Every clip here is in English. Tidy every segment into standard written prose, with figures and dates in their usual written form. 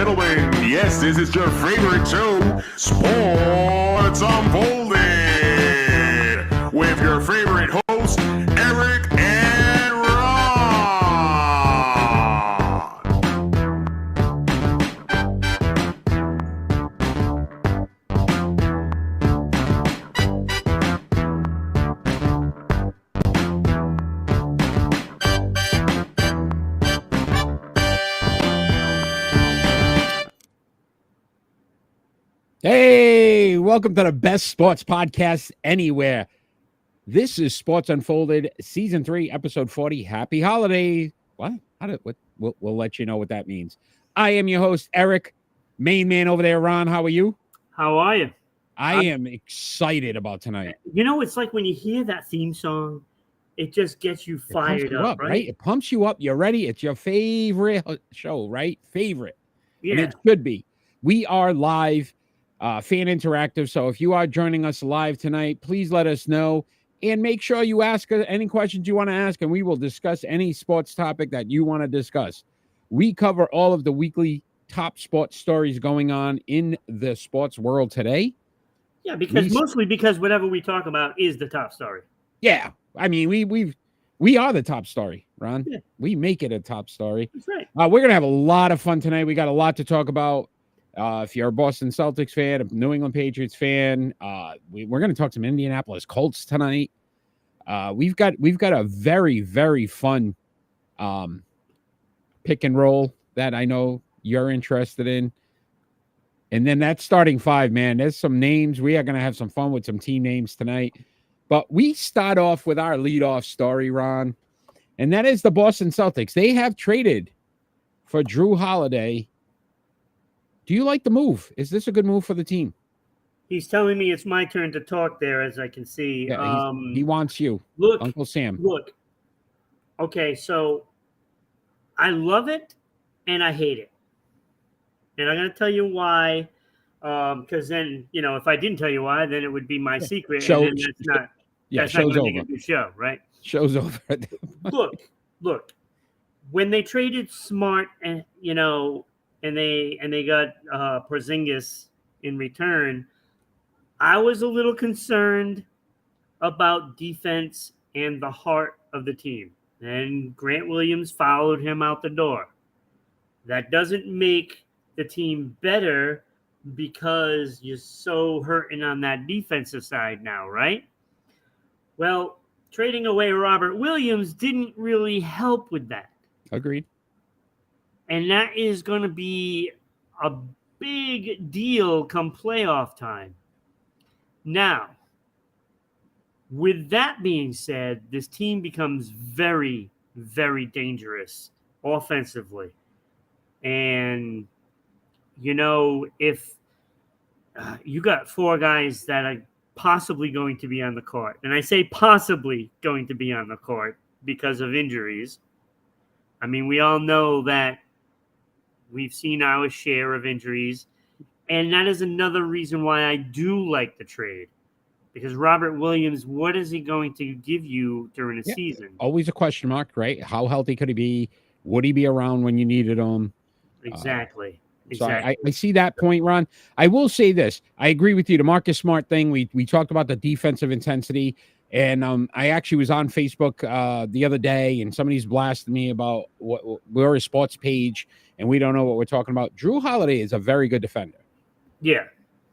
gentlemen, yes, this is your favorite show, Sports Unfolded, with your favorite hosts, Eric and Ron. Hey, welcome to the best sports podcast anywhere. This is Sports Unfolded, Season 3, Episode 40. Happy holiday. What? We'll let you know what that means. I am your host, Eric. Main man over there, Ron. How are you? How are you? I am excited about tonight. You know, it's like when you hear that theme song, it just gets you fired up, right? It pumps you up. You're ready. It's your favorite show, right? Favorite. Yeah. And it should be. We are live. Fan interactive. So if you are joining us live tonight, please let us know and make sure you ask any questions you want to ask, and we will discuss any sports topic that you want to discuss. We cover all of the weekly top sports stories going on in the sports world today. Yeah, because mostly because whatever we talk about is the top story. Yeah, I mean we are the top story, Ron. Yeah. We make it a top story. That's right. We're gonna have a lot of fun tonight. We got a lot to talk about. If you're a Boston Celtics fan, a New England Patriots fan, we're going to talk some Indianapolis Colts tonight. We've got a very, very fun pick and roll that I know you're interested in. And then that starting five, man, there's some names. We are going to have some fun with some team names tonight. But we start off with our leadoff story, Ron, and that is the Boston Celtics. They have traded for Drew Holiday. Do you like the move? Is this a good move for the team? He's telling me it's my turn to talk there, as I can see. Yeah, he wants you. Look, Uncle Sam. Look. Okay, so I love it and I hate it. And I'm going to tell you why. Because then, you know, if I didn't tell you why, then it would be my secret. And then that's not going to make a good show, right? Show's over. Look. When they traded Smart and, you know, and they got Porzingis in return, I was a little concerned about defense and the heart of the team. And Grant Williams followed him out the door. That doesn't make the team better because you're so hurting on that defensive side now, right? Well, trading away Robert Williams didn't really help with that. Agreed. And that is going to be a big deal come playoff time. Now, with that being said, this team becomes very, very dangerous offensively. And, you know, if you got four guys that are possibly going to be on the court, and I say possibly going to be on the court because of injuries. I mean, we all know that we've seen our share of injuries, and that is another reason why I do like the trade. Because Robert Williams, what is he going to give you during a season? Always a question mark, right? How healthy could he be? Would he be around when you needed him? Exactly. So I see that point, Ron. I will say this. I agree with you. The Marcus Smart thing, we talked about the defensive intensity. And I actually was on Facebook the other day, and somebody's blasted me about we're a sports page, and we don't know what we're talking about. Drew Holiday is a very good defender. Yeah.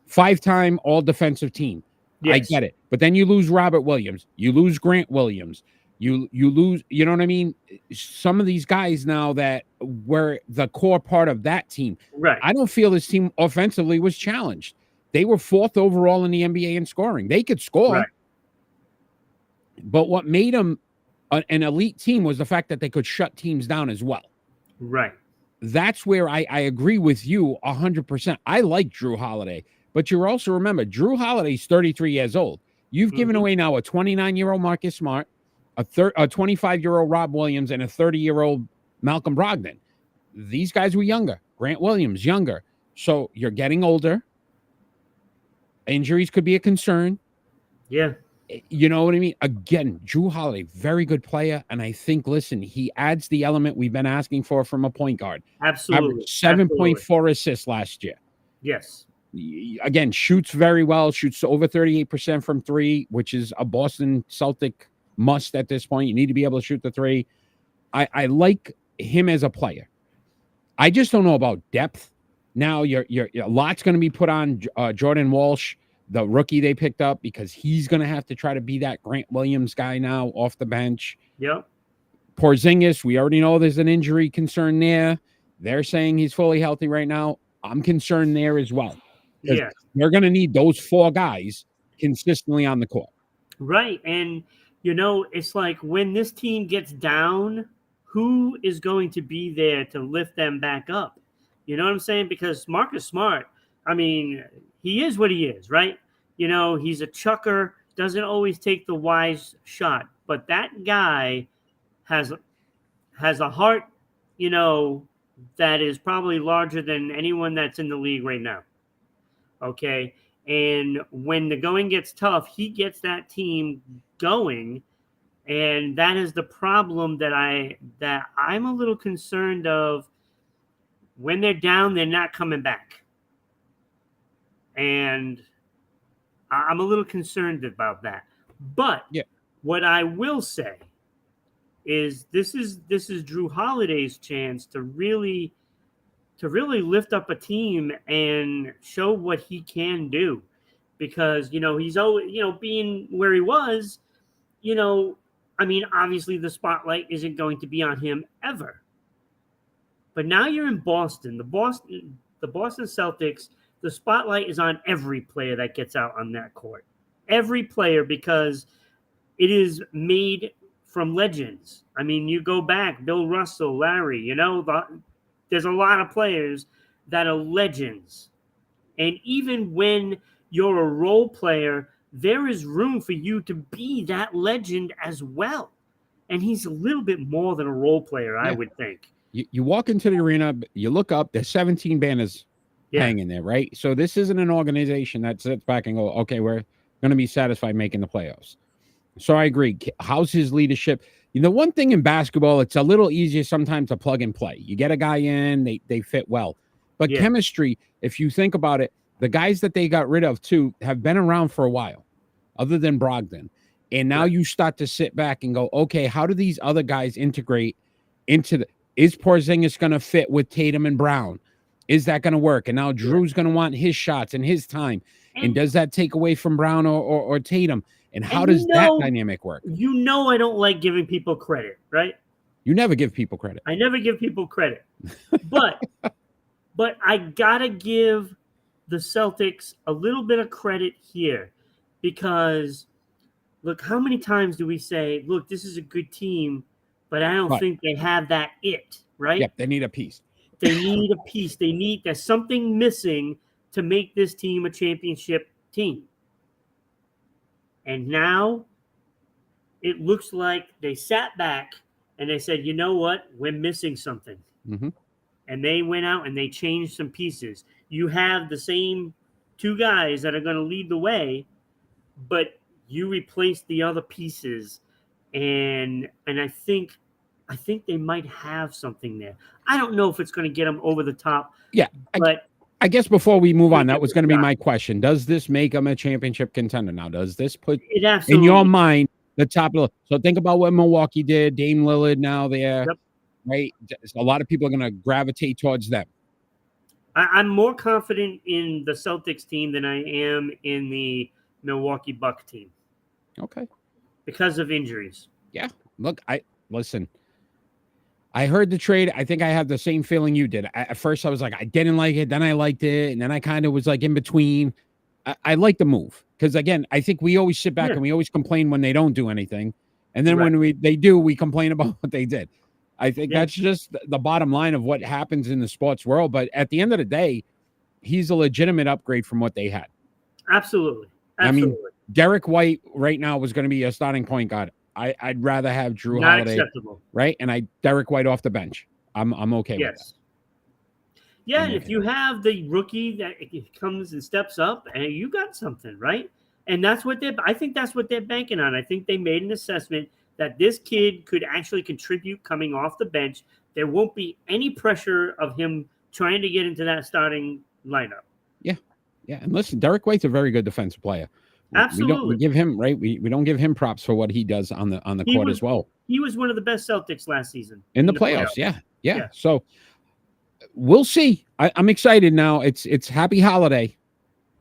5-time all-defensive team. Yes. I get it. But then you lose Robert Williams. You lose Grant Williams. You lose, you know what I mean? Some of these guys now that were the core part of that team. Right. I don't feel this team offensively was challenged. They were 4th overall in the NBA in scoring. They could score. Right. But what made them an elite team was the fact that they could shut teams down as well. Right. That's where I agree with you 100%. I like Drew Holiday. But you also remember, Drew Holiday's 33 years old. You've given away now a 29-year-old Marcus Smart, a 25-year-old Rob Williams, and a 30-year-old Malcolm Brogdon. These guys were younger. Grant Williams, younger. So you're getting older. Injuries could be a concern. Yeah. You know what I mean? Again, Drew Holiday, very good player. And I think, listen, he adds the element we've been asking for from a point guard. Absolutely. Averaged 7.4 assists last year. Yes. Again, shoots very well, shoots over 38% from three, which is a Boston Celtic must at this point. You need to be able to shoot the three. I like him as a player. I just don't know about depth. Now, a lot's going to be put on Jordan Walsh, the rookie they picked up, because he's going to have to try to be that Grant Williams guy now off the bench. Yep. Porzingis, we already know there's an injury concern there. They're saying he's fully healthy right now. I'm concerned there as well. Yeah. They're going to need those four guys consistently on the court. Right. And, it's like when this team gets down, who is going to be there to lift them back up? You know what I'm saying? Because Marcus Smart, I mean, he is what he is, right? He's a chucker, doesn't always take the wise shot, but that guy has a heart, that is probably larger than anyone that's in the league right now. Okay. And when the going gets tough, he gets that team going. And that is the problem that I'm a little concerned of. When they're down, they're not coming back. And I'm a little concerned about that. But what I will say is this is Drew Holiday's chance to really lift up a team and show what he can do. Because, he's always, being where he was, obviously the spotlight isn't going to be on him ever. But now you're in Boston. The Boston Celtics, the spotlight is on every player that gets out on that court. Every player, because it is made from legends. I mean, you go back, Bill Russell, Larry, there's a lot of players that are legends. And even when you're a role player, there is room for you to be that legend as well. And he's a little bit more than a role player, I would think. You walk into the arena, you look up, there's 17 banners hanging there, right? So this isn't an organization that sits back and go, okay, we're going to be satisfied making the playoffs. So I agree. How's his leadership? One thing in basketball, it's a little easier sometimes to plug and play. You get a guy in, they fit well. But chemistry, if you think about it, the guys that they got rid of, too, have been around for a while, other than Brogdon. And now you start to sit back and go, okay, how do these other guys integrate into the... Is Porzingis going to fit with Tatum and Brown? Is that going to work? And now Drew's going to want his shots and his time. And does that take away from Brown or Tatum? And how does that dynamic work? I don't like giving people credit, right? You never give people credit. I never give people credit. But I got to give the Celtics a little bit of credit here because, look, how many times do we say, look, this is a good team, but I don't think they have that right? Yep, they need a piece. They need a piece. There's something missing to make this team a championship team. And now it looks like they sat back and they said, you know what? We're missing something. Mm-hmm. And they went out and they changed some pieces. You have the same two guys that are going to lead the way, but you replace the other pieces. And I think they might have something there. I don't know if it's going to get them over the top. Yeah, but I guess before we move on, that was going to be my question. Does this make them a championship contender now? Does this put in your mind the top of the... So think about what Milwaukee did. Dame Lillard now there, right? A lot of people are going to gravitate towards them. I'm more confident in the Celtics team than I am in the Milwaukee Bucks team. Okay. Because of injuries. Yeah. Look, listen. I heard the trade. I think I have the same feeling you did. At first, I was like, I didn't like it. Then I liked it. And then I kind of was like in between. I like the move. Because, again, I think we always sit back and we always complain when they don't do anything. And then when they do, we complain about what they did. I think that's just the bottom line of what happens in the sports world. But at the end of the day, he's a legitimate upgrade from what they had. Absolutely. I mean, Derek White right now was going to be a starting point guard. I'd rather have Drew Holiday, right? And Derek White off the bench. I'm okay with that. Yeah, and if you have the rookie that comes and steps up, and you got something, right? And I think that's what they're banking on. I think they made an assessment that this kid could actually contribute coming off the bench. There won't be any pressure of him trying to get into that starting lineup. Yeah. Yeah. And listen, Derek White's a very good defensive player. We Absolutely. give him right. We don't give him props for what he does on the court as well. He was one of the best Celtics last season in the playoffs. Yeah. So we'll see. I'm excited now. It's Happy Holiday.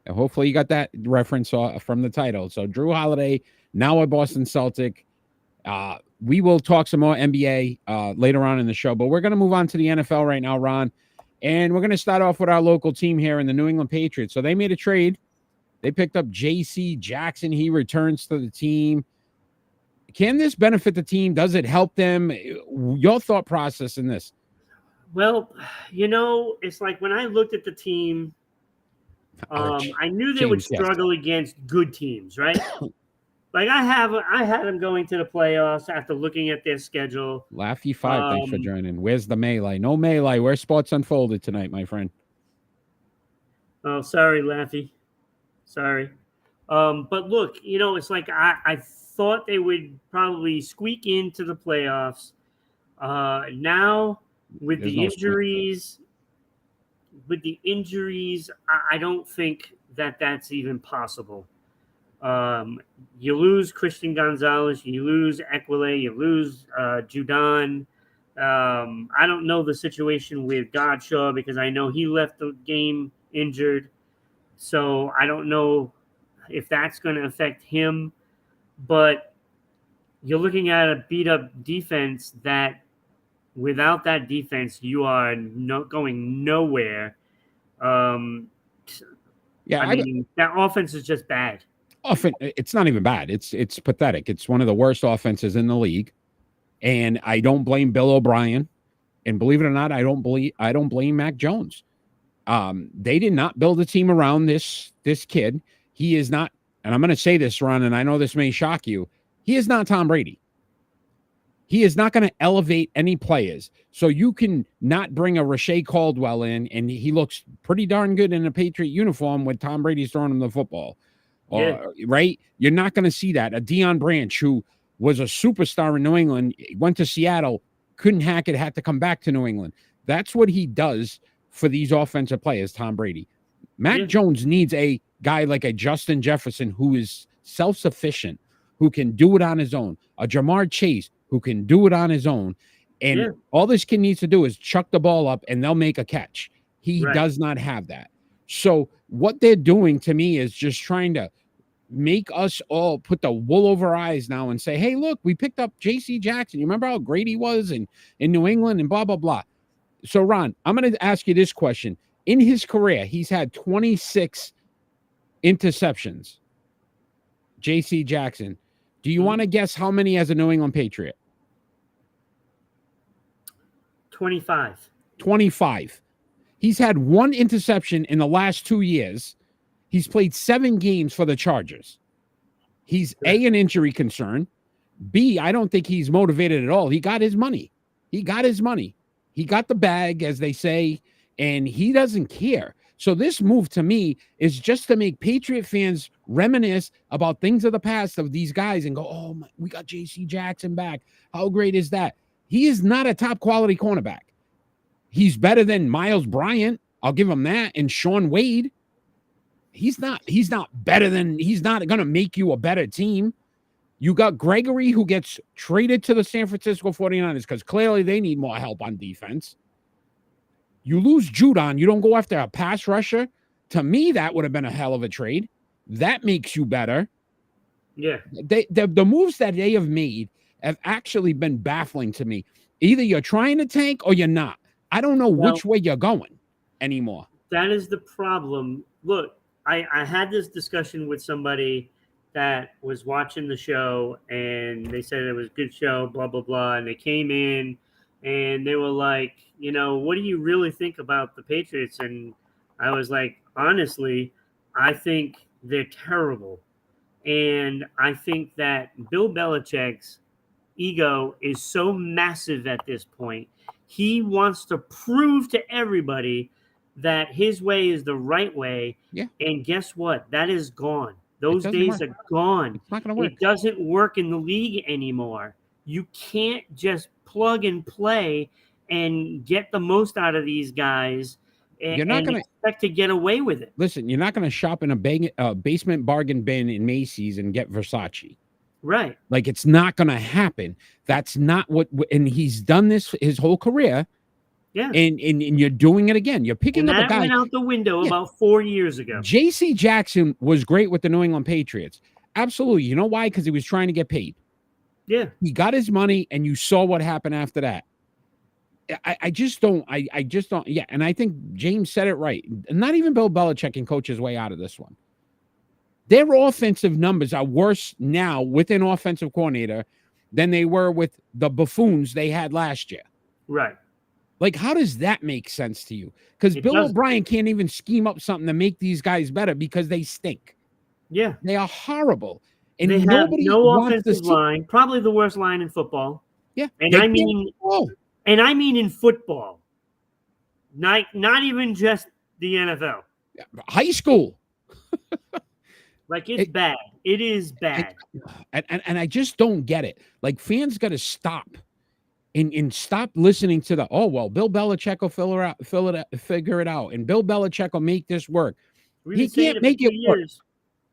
Hopefully you got that reference from the title. So Drew Holiday, now a Boston Celtic. We will talk some more NBA later on in the show, but we're going to move on to the NFL right now, Ron. And we're going to start off with our local team here in the New England Patriots. So they made a trade. They picked up J.C. Jackson. He returns to the team. Can this benefit the team? Does it help them? Your thought process in this? Well, it's like when I looked at the team, I knew they would struggle against good teams, right? Like I had them going to the playoffs after looking at their schedule. Laffy 5, thanks for joining. Where's the melee? No melee. Where's Sports Unfolded tonight, my friend? Oh, sorry, Laffy. Sorry. But look, it's like I thought they would probably squeak into the playoffs. Now with the injuries, I don't think that that's even possible. You lose Christian Gonzalez, you lose Equile, you lose Judon. I don't know the situation with Godshaw because I know he left the game injured. So I don't know if that's going to affect him. But you're looking at a beat-up defense that without that defense, you are going nowhere. I mean, that offense is just bad. It's not even bad. It's pathetic. It's one of the worst offenses in the league. And I don't blame Bill O'Brien. And believe it or not, I don't blame Mac Jones. They did not build a team around this kid. He is not, and I'm going to say this, Ron, and I know this may shock you. He is not Tom Brady. He is not going to elevate any players. So you can not bring a Rashay Caldwell in, and he looks pretty darn good in a Patriot uniform when Tom Brady's throwing him the football. Right? You're not going to see that. A Deion Branch, who was a superstar in New England, went to Seattle, couldn't hack it, had to come back to New England. That's what he does for these offensive players, Tom Brady. Mac Jones needs a guy like a Justin Jefferson who is self-sufficient, who can do it on his own. A Jamar Chase who can do it on his own. And all this kid needs to do is chuck the ball up and they'll make a catch. He does not have that. So what they're doing to me is just trying to make us all put the wool over our eyes now and say, hey, look, we picked up J.C. Jackson. You remember how great he was in New England and blah, blah, blah. So, Ron, I'm going to ask you this question. In his career, he's had 26 interceptions. J.C. Jackson. Do you want to guess how many as a New England Patriot? 25. 25. He's had one interception in the last 2 years. He's played 7 games for the Chargers. He's A, an injury concern. B, I don't think he's motivated at all. He got his money. He got the bag, as they say, and he doesn't care. So this move to me is just to make Patriot fans reminisce about things of the past of these guys and go, oh, we got J.C. Jackson back. How great is that? He is not a top quality cornerback. He's better than Miles Bryant. I'll give him that. And Sean Wade. He's not going to make you a better team. You got Gregory, who gets traded to the San Francisco 49ers because clearly they need more help on defense. You lose Judon. You don't go after a pass rusher. To me, that would have been a hell of a trade. That makes you better. Yeah. The moves that they have made have actually been baffling to me. Either you're trying to tank or you're not. I don't know which way you're going anymore. That is the problem. Look, I had this discussion with somebody that was watching the show, and they said it was a good show, blah, blah, blah. And they came in, and they were like, what do you really think about the Patriots? And I was like, honestly, I think they're terrible. And I think that Bill Belichick's ego is so massive at this point. He wants to prove to everybody that his way is the right way. Yeah. And guess what? That is gone. Those doesn't days work. are gone. It's not going to work. It doesn't work in the league anymore. You can't just plug and play and get the most out of these guys You're not and going to expect to get away with it. listen. You're not going to shop in a basement bargain bin in Macy's and get Versace. Right. Like, it's not going to happen. That's not what. And he's done this his whole career. Yeah. And you're doing it again. You're picking And up a that guy. went out the window Yeah. about 4 years ago. J.C. Jackson was great with the New England Patriots. Absolutely. You know why? Because he was trying to get paid. Yeah. He got his money, and you saw what happened after that. I just don't. I just don't. Yeah, and I think James said it right. Not even Bill Belichick can coach his way out of this one. Their offensive numbers are worse now with an offensive coordinator than they were with the buffoons they had last year. Right. Like, how does that make sense to you? Because It Bill doesn't. O'Brien can't even scheme up something to make these guys better because they stink. Yeah. They are horrible. And They have nobody no wants to offensive see. line, probably the worst line in football. Yeah. And they I can't mean throw. in football. Not even just the NFL. High school. Like, it's bad. It is bad. And I just don't get it. Like, fans got to stop and stop listening to the, oh, well, Bill Belichick will figure it out. And Bill Belichick will make this work. We've He been saying can't for make 2 it work. years.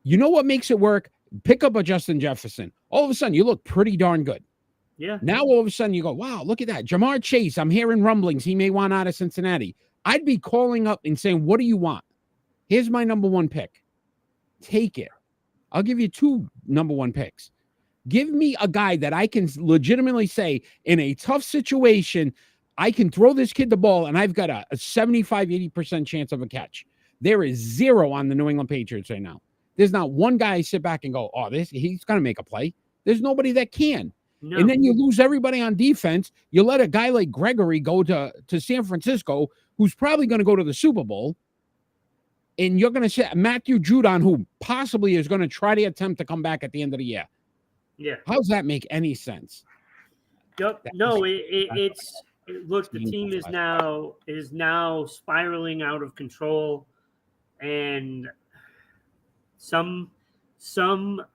You know what makes it work? Pick up a Justin Jefferson. All of a sudden, you look pretty darn good. Yeah. Now, all of a sudden, you go, wow, look at that. Jamar Chase, I'm hearing rumblings. He may want out of Cincinnati. I'd be calling up and saying, what do you want? Here's my number one pick. Take it. I'll give you 2 number one picks. Give me a guy that I can legitimately say in a tough situation, I can throw this kid the ball and I've got a 75, 80% chance of a catch. There is 0 on the New England Patriots right now. There's not one guy I sit back and go, oh, he's going to make a play. There's nobody that can. No. And then you lose everybody on defense. You let a guy like Gregory go to San Francisco, who's probably going to go to the Super Bowl. And you're going to set Matthew Judon, who possibly is going to try to attempt to come back at the end of the year. Yeah. How does that make any sense? Yep. No, it's look, the team is now spiraling out of control, and some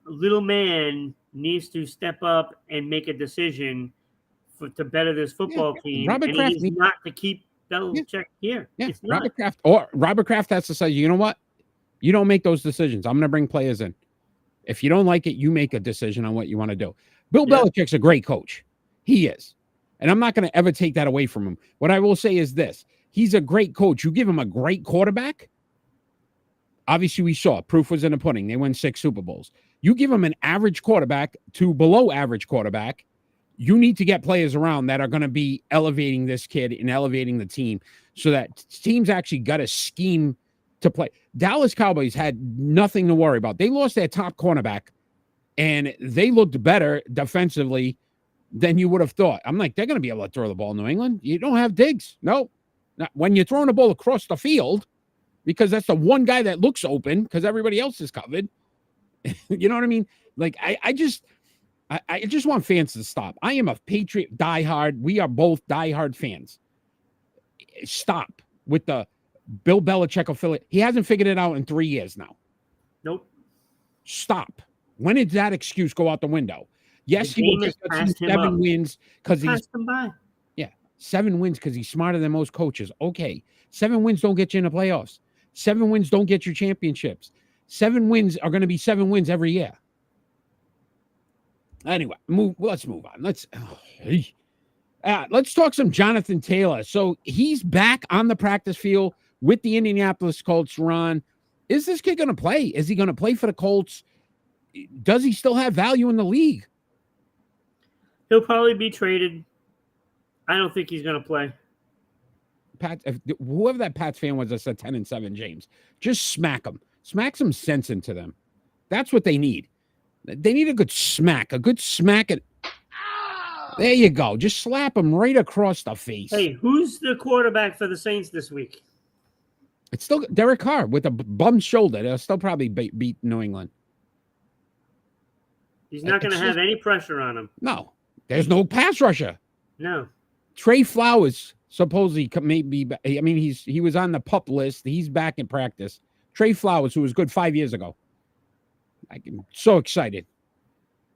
little man needs to step up and make a decision to better this football team. Robert and Kraft it is not to keep Belichick here. Yeah, It's not. Robert Kraft has to say, you know what? You don't make those decisions. I'm going to bring players in. If you don't like it, you make a decision on what you want to do. Bill Belichick's a great coach. He is. And I'm not going to ever take that away from him. What I will say is this. He's a great coach. You give him a great quarterback. Obviously, we saw proof was in the pudding. They win 6 Super Bowls. You give him an average quarterback to below average quarterback. You need to get players around that are going to be elevating this kid and elevating the team so that teams actually got a scheme to play. Dallas Cowboys had nothing to worry about. They lost their top cornerback, and they looked better defensively than you would have thought. I'm like, they're going to be able to throw the ball in New England. You don't have Diggs. No. Not when you're throwing the ball across the field, because that's the one guy that looks open because everybody else is covered. You know what I mean? Like, I just want fans to stop. I am a Patriot diehard. We are both diehard fans. Stop with the Bill Belichick affiliate. He hasn't figured it out in 3 years now. Nope. Stop. When did that excuse go out the window? Yes, The he will game has get passed him 7 up. wins because he's Passed them by. 7 wins because he's smarter than most coaches. Okay. 7 wins don't get you in the playoffs. 7 wins don't get you championships. 7 wins are going to be 7 wins every year. Anyway, let's move on. Let's talk some Jonathan Taylor. So he's back on the practice field with the Indianapolis Colts. Ron, is this kid going to play? Is he going to play for the Colts? Does he still have value in the league? He'll probably be traded. I don't think he's going to play. Pat, whoever that Pats fan was that said 10-7, James, just smack them. Smack some sense into them. That's what they need. They need a good smack. There you go. Just slap them right across the face. Hey, who's the quarterback for the Saints this week? It's still Derek Carr with a bum shoulder. They'll still probably beat New England. He's not going to have any pressure on him. No. There's no pass rusher. No. Trey Flowers supposedly maybe. I mean, he was on the PUP list. He's back in practice. Trey Flowers, who was good 5 years ago. I'm so excited.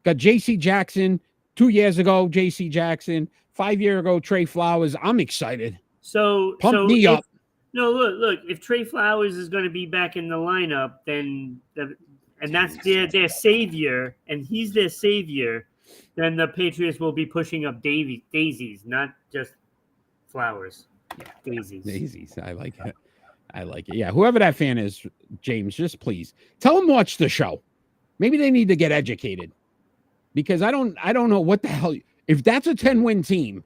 Got J.C. Jackson 2 years ago. J.C. Jackson 5 years ago. Trey Flowers. I'm excited. So Pump me up. No, look. If Trey Flowers is going to be back in the lineup, then and that's their savior, and he's their savior, then the Patriots will be pushing up daisies, not just flowers. Daisies. Daisies. I like it. I like it. Yeah. Whoever that fan is, James, just please tell them watch the show. Maybe they need to get educated because I don't know what the hell. If that's a 10-win team,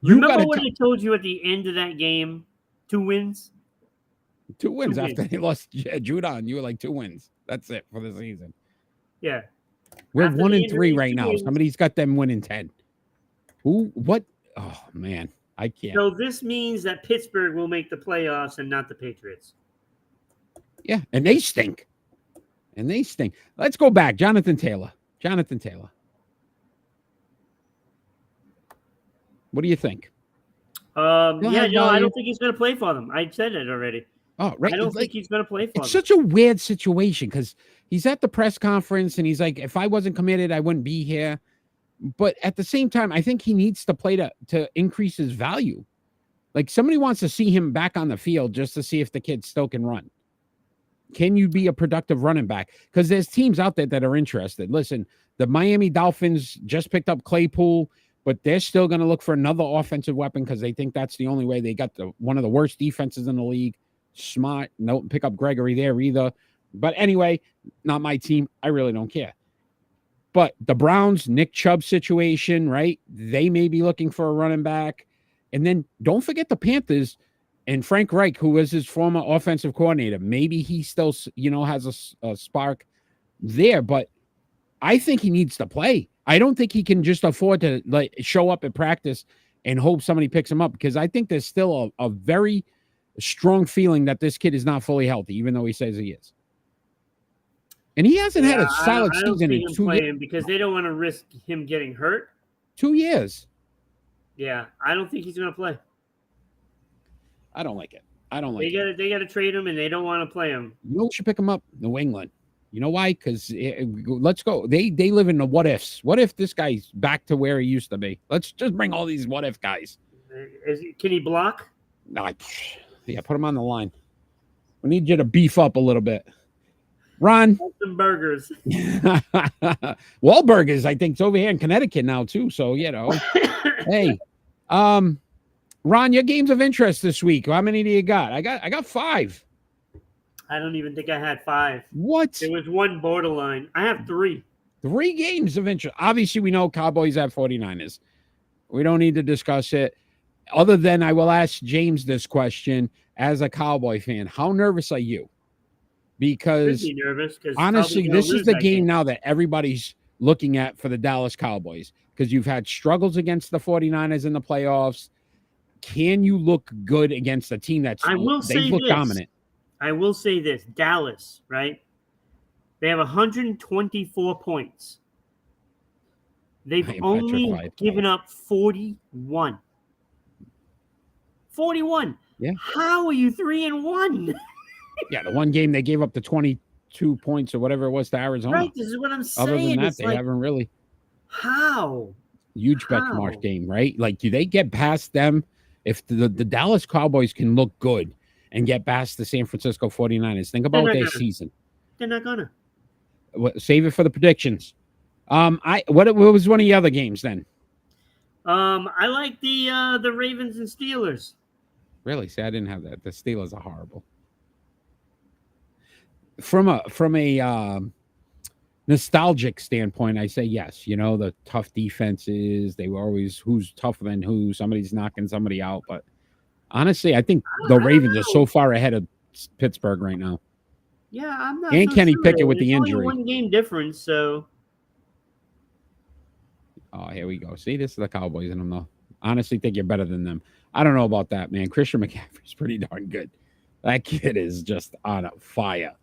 remember what I told you at the end of that game? 2 wins. 2 wins after they lost Judon. You were like 2 wins. That's it for the season. Yeah. We're 1-3 right now. Somebody's got them winning 10. Who? What? Oh man, I can't. So this means that Pittsburgh will make the playoffs and not the Patriots. Yeah, and they stink. Let's go back. Jonathan Taylor. What do you think? I don't think he's going to play for them. I said it already. Oh, right. I don't think he's going to play for them. It's such a weird situation because he's at the press conference and he's like, if I wasn't committed, I wouldn't be here. But at the same time, I think he needs to play to increase his value. Like somebody wants to see him back on the field just to see if the kid still can run. Can you be a productive running back? Because there's teams out there that are interested. Listen, the Miami Dolphins just picked up Claypool, but they're still going to look for another offensive weapon because they think that's the only way. They got one of the worst defenses in the league. Smart. Don't pick up Gregory there either. But anyway, not my team. I really don't care. But the Browns, Nick Chubb situation, right? They may be looking for a running back. And then don't forget the Panthers and Frank Reich, who was his former offensive coordinator. Maybe he still, has a spark there. But I think he needs to play. I don't think he can just afford to show up at practice and hope somebody picks him up because I think there's still a very strong feeling that this kid is not fully healthy, even though he says he is. And he hasn't had a solid season in 2 years because they don't want to risk him getting hurt. 2 years. Yeah, I don't think he's going to play. I don't like it. They got to trade him, and they don't want to play him. You know who should pick him up? New England. You know why? Because let's go. They live in the what ifs. What if this guy's back to where he used to be? Let's just bring all these what if guys. Can he block? Yeah, put him on the line. We need you to beef up a little bit. Ron. Some burgers. Wahlburgers, I think, it's over here in Connecticut now, too. So, hey. Ron, your games of interest this week. How many do you got? I got 5. I don't even think I had 5. What? There was one borderline. I have 3. 3 games of interest. Obviously, we know Cowboys at 49ers. We don't need to discuss it. Other than I will ask James this question as a Cowboy fan. How nervous are you? Because honestly, this is the game now that everybody's looking at for the Dallas Cowboys because you've had struggles against the 49ers in the playoffs. Can you look good against a team that's dominant? I will say this. Dallas, right? They have 124 points. They've only given up 41. 41. Yeah. How are you 3-1? Yeah, the one game they gave up the 22 points or whatever it was to Arizona. Right, this is what I'm saying. Other than that, they haven't really. How? Huge benchmark game, right? Like, do they get past them? If the Dallas Cowboys can look good and get past the San Francisco 49ers, think about their season. They're not gonna. Save it for the predictions. What was one of the other games then? I like the Ravens and Steelers. Really? See, I didn't have that. The Steelers are horrible. From a nostalgic standpoint, I say yes. The tough defenses. They were always who's tougher than who. Somebody's knocking somebody out. But honestly, I think the Ravens are so far ahead of Pittsburgh right now. Yeah, I'm not. And Kenny Pickett with the injury. Only 1 game difference, so. Oh, here we go. See, this is the Cowboys, and I honestly think you're better than them. I don't know about that, man. Christian McCaffrey's pretty darn good. That kid is just on a fire.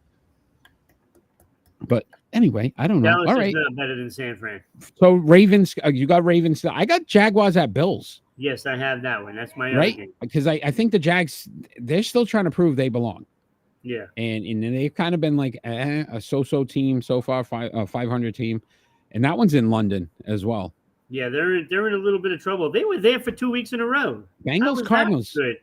But anyway, I don't know. Dallas all right, is not better than San Fran. So Ravens, you got Ravens. I got Jaguars at Bills. Yes, I have that one. That's my right other game. Because I think the Jags, they're still trying to prove they belong. Yeah. And then they've kind of been like a so-so team so far, 500 team, and that one's in London as well. Yeah, they're in a little bit of trouble. They were there for 2 weeks in a row. How Bengals, was Cardinals, that good?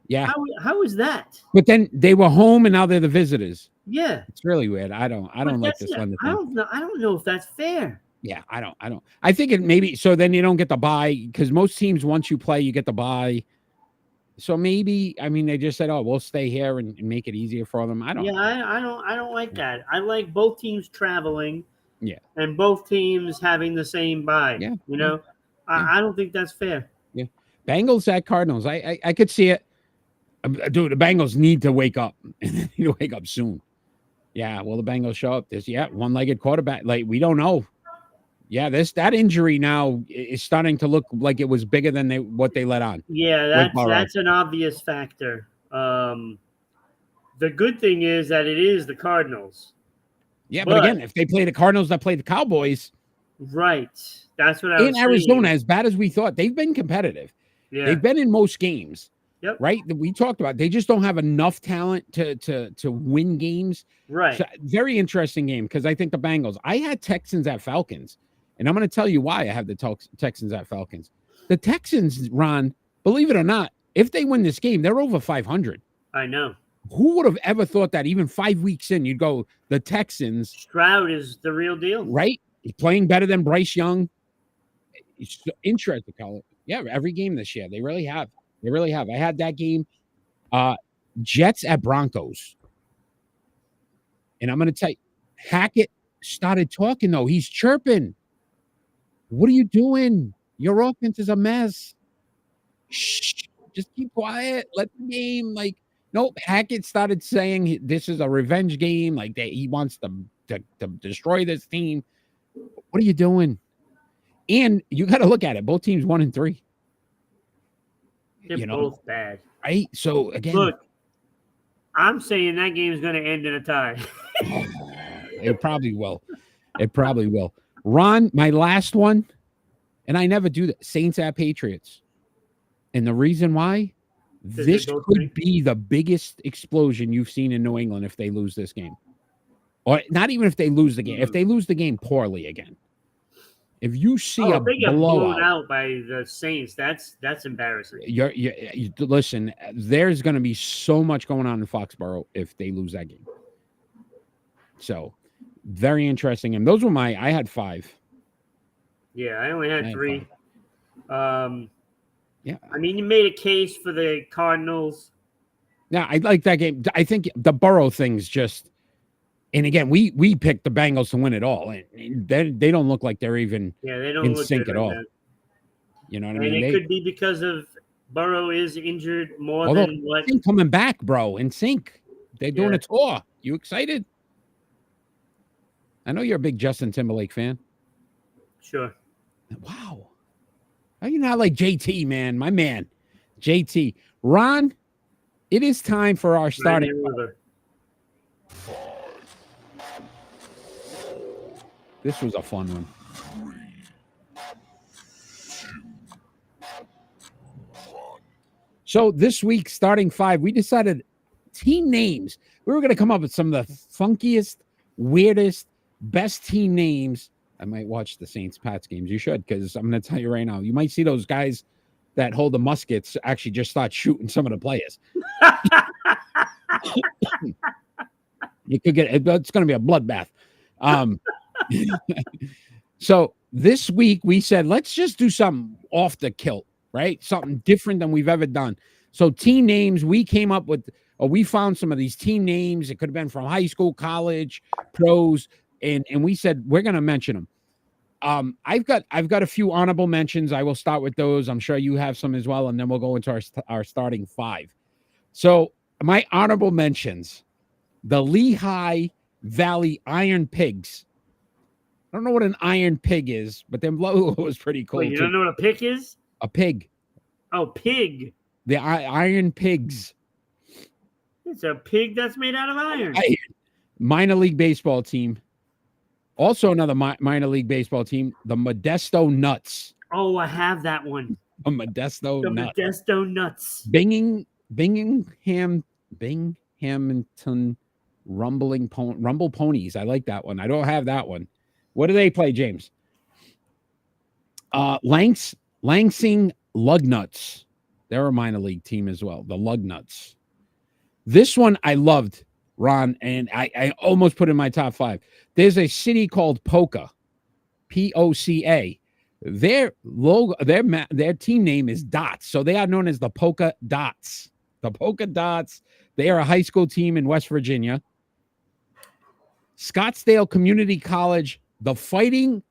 yeah. How is that? But then they were home, and now they're the visitors. Yeah. It's really weird. I don't like That's this it. London I thing. don't know. I don't know if that's fair. Yeah, I don't. I think it maybe so. Then you don't get the bye because most teams once you play, you get the bye. So maybe I mean they just said, "Oh, we'll stay here and make it easier for them." I don't. Yeah, know. I don't like that. I like both teams traveling. Yeah. And both teams having the same bye. Yeah. You know, Yeah. I don't think that's fair. Yeah, Bengals at Cardinals. I could see it. Dude, the Bengals need to wake up. They need to wake up soon. Yeah, will the Bengals show up? This one-legged quarterback. Like we don't know. Yeah, that injury now is starting to look like it was bigger than what they let on. Yeah, that's an obvious factor. The good thing is that it is the Cardinals. Yeah, but again, if they play the Cardinals that play the Cowboys, right? That's what I was in Arizona, saying. as bad as we thought, they've been competitive. Yeah. They've been in most games. Yep. Right. We talked about they just don't have enough talent to win games. Right. So, very interesting game because I think the Bengals. I had Texans at Falcons, and I'm going to tell you why I have the Texans at Falcons. The Texans, Ron, believe it or not, if they win this game, they're over 500. I know. Who would have ever thought that even 5 weeks in, you'd go, the Texans. Stroud is the real deal. Right? He's playing better than Bryce Young. It's interesting, Colin. Yeah, every game this year. They really have. They really have. I had that game. Jets at Broncos. And I'm going to tell you, Hackett started talking, though. He's chirping. What are you doing? Your offense is a mess. Shh. Just keep quiet. Let the game, nope. Hackett started saying this is a revenge game. Like he wants to destroy this team. What are you doing? And you got to look at it. Both teams 1-3. They're both bad. Right? So, again. Look, I'm saying that game is going to end in a tie. It probably will. It probably will. Ron, my last one, and I never do that. Saints at Patriots. And the reason why? This could be the biggest explosion you've seen in New England if they lose this game. Or not even if they lose the game. If they lose the game poorly again. If you see if they get blowout, blown out by the Saints, that's embarrassing. You listen, there's going to be so much going on in Foxborough if they lose that game. So, very interesting. And those were I had 5. Yeah, I only had 3. Yeah. I mean, you made a case for the Cardinals. Yeah, I like that game. I think the Burrow thing's just. And again, we picked the Bengals to win it all, and they don't look like they're even they don't in look sync good at right all. now. You know what and I mean? It could be because of Burrow is injured more than what. Coming back, bro, in sync. They're doing a tour. You excited? I know you're a big Justin Timberlake fan. Sure. Wow. How you not like JT, man? My man, JT. Ron, it is time for our starting. This was a fun one. 3, 2, 1. So this week, starting 5, we decided team names. We were going to come up with some of the funkiest, weirdest, best team names. I might watch the Saints-Pats games. You should, because I'm going to tell you right now, you might see those guys that hold the muskets actually just start shooting some of the players. You could it's going to be a bloodbath. So this week we said, let's just do something off the kilt, right? Something different than we've ever done. So team names, we came up with, or we found some of these team names. It could have been from high school, college, pros. And we said, we're going to mention them. I've got a few honorable mentions. I will start with those. I'm sure you have some as well. And then we'll go into our starting 5. So my honorable mentions, the Lehigh Valley Iron Pigs. I don't know what an iron pig is, but their logo was pretty cool. Wait, you don't know what a pig is? A pig. Oh, pig. The Iron Pigs. It's a pig that's made out of iron. Minor league baseball team. Also another minor league baseball team, the Modesto Nuts. Oh, I have that one. The Modesto Nuts. Modesto Nuts. Bingham Hamilton Rumble Ponies. I like that one. I don't have that one. What do they play, James? Lansing Lugnuts. They're a minor league team as well. The Lugnuts. This one I loved, Ron, and I almost put in my top 5. There's a city called Poca, Poca. Their logo, their team name is Dots, so they are known as the Polka Dots. The Polka Dots. They are a high school team in West Virginia. Scottsdale Community College, the Fighting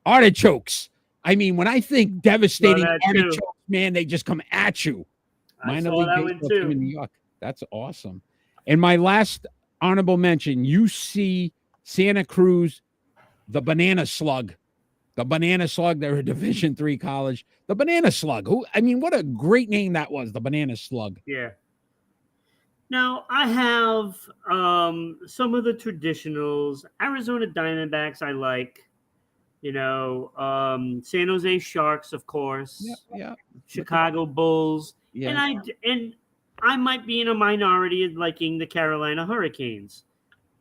Artichokes. I mean, when I think devastating artichokes, man, they just come at you. Minor league baseball team in New York. That's awesome. And my last honorable mention, UC Santa Cruz, the Banana Slug. The Banana Slug, they're a Division III college. The Banana Slug. What a great name that was, the Banana Slug. Yeah. Now, I have some of the traditionals. Arizona Diamondbacks I like. San Jose Sharks, of course. Yeah. Chicago Bulls. Yeah. And I might be in a minority of liking the Carolina Hurricanes.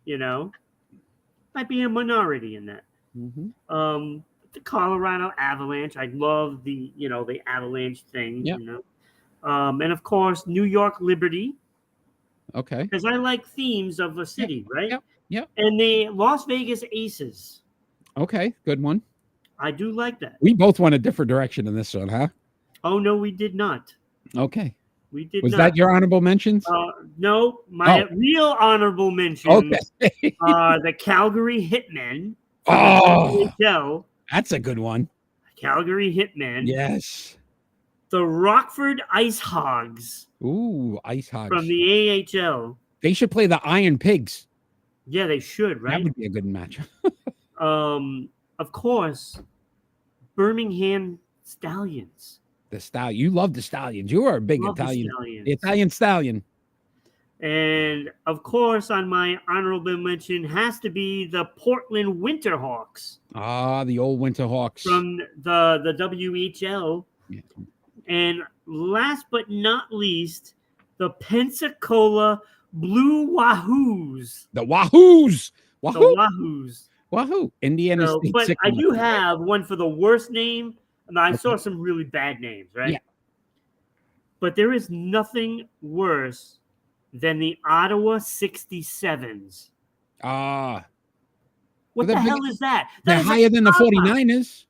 Might be a minority in that. Mm-hmm. The Colorado Avalanche. I love the Avalanche thing. Yeah. And of course, New York Liberty. Okay. Because I like themes of a city, right? Yeah. And the Las Vegas Aces. Okay, good one. I do like that. We both went a different direction in this one, huh? Oh, no, we did not. Okay. We did Was not. that your honorable mentions? No, my real honorable mentions are the Calgary Hitmen. Oh, that's a good one. Calgary Hitmen. Yes. The Rockford Ice Hogs. Ooh, Ice Hogs. From the AHL. They should play the Iron Pigs. Yeah, they should, right? That would be a good match. Of course, Birmingham Stallions. The Stallion. You love the Stallions. You are a big Italian stallion. And of course, on my honorable mention has to be the Portland Winterhawks. Ah, the old Winterhawks. From the WHL. Yeah. And last but not least, the Pensacola Blue Wahoos. The Wahoos. Wahoo. The Wahoos. Wahoo. Indiana State. But I do have one for the worst name. And I saw some really bad names, right? Yeah. But there is nothing worse than the Ottawa 67s. What the hell is that? They're higher than the 49ers.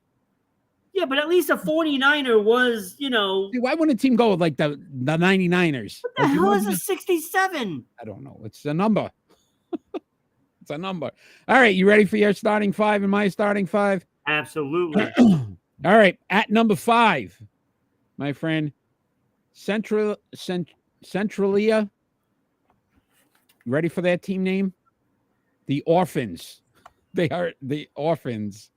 Yeah, but at least a 49er was, Why wouldn't a team go with like the 99ers? What the hell is a 67? I don't know. It's a number. It's a number. All right, you ready for your starting 5 and my starting 5? Absolutely. All right, at number 5, my friend, Centralia. Ready for that team name? The Orphans. They are the Orphans.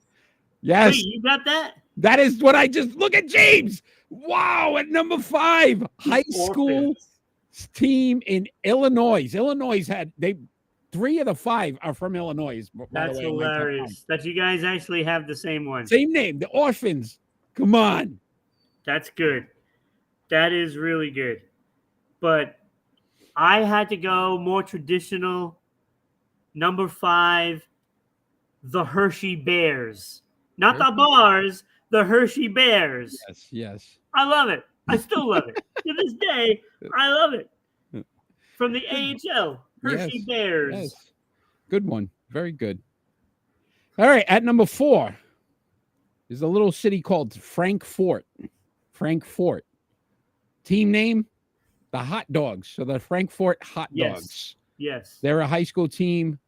Yes. Wait, you got that? That is what I just look at, James. Wow, at number 5, high school team in Illinois. Illinois had 3 of the 5 are from Illinois. That's hilarious that you guys actually have the same one. Same name, the Orphans. Come on. That's good. That is really good. But I had to go more traditional. Number 5, the Hershey Bears. Not the Bars, the Hershey Bears. Yes. I love it. I still love it. To this day, I love it. From the AHL. Hershey Bears. Yes. Good one. Very good. All right. At number 4 is a little city called Frankfort. Frankfort. Team name, the Hot Dogs. So the Frankfort Hot Dogs. Yes. They're a high school team,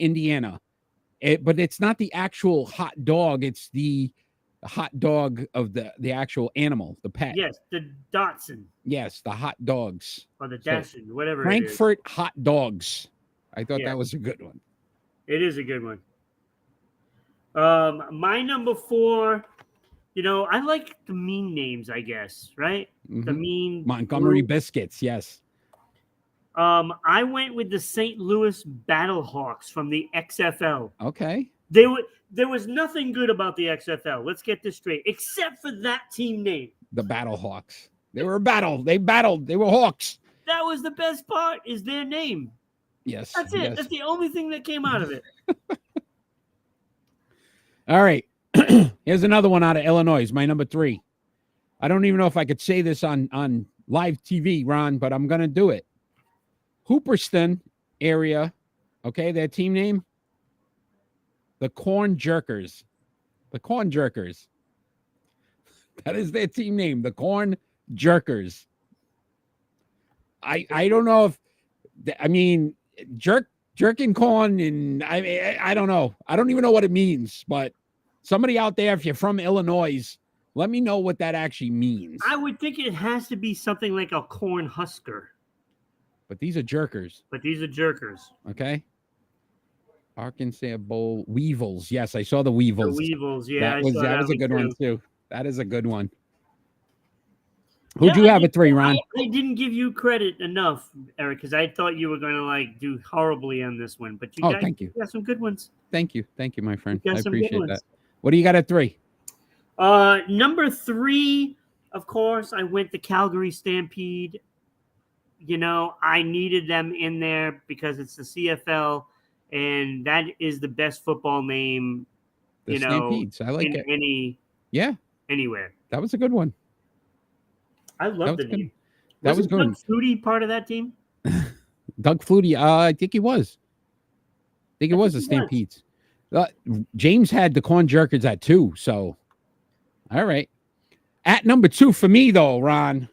Indiana. But it's not the actual hot dog. It's the hot dog of the actual animal, the pet. Yes, the Dachshund. Yes, the hot dogs. Or the Dachshund, whatever Frankfurt Hot Dogs. I thought that was a good one. It is a good one. My number 4, I like the mean names, I guess, right? Mm-hmm. The mean Montgomery Biscuits, yes. I went with the St. Louis Battlehawks from the XFL. Okay. There was nothing good about the XFL. Let's get this straight, except for that team name. The Battlehawks. They were a battle. They battled. They were hawks. That was the best part, is their name. Yes. That's it. Yes. That's the only thing that came out of it. All right. Here's another one out of Illinois. My number 3. I don't even know if I could say this on live TV, Ron, but I'm going to do it. Hooperston area. Okay. Their team name, the Corn Jerkers. The Corn Jerkers. That is their team name, the Corn Jerkers. I don't know if, I mean, jerking corn, and I don't know. I don't even know what it means, but somebody out there, if you're from Illinois, let me know what that actually means. I would think it has to be something like a corn husker. But these are jerkers. Okay. Arkansas Bowl Weevils. Yes, I saw the Weevils. The Weevils, yeah. That was a good one too. That is a good one. Who'd you have at 3, Ron? I didn't give you credit enough, Eric, because I thought you were going to do horribly on this one. But thank you. You got some good ones. Thank you, my friend. I some good appreciate ones. that. What do you got at 3? Number 3, of course, I went the Calgary Stampede. I needed them in there because it's the CFL, and that is the best football name. The Stampedes. I like it. Anywhere. That was a good one. I love the name. That was good. Doug Flutie part of that team? Doug Flutie. I think he was. I think it was the Stampedes. James had the Corn Jerkers at 2. So, all right. At number 2 for me, though, Ron,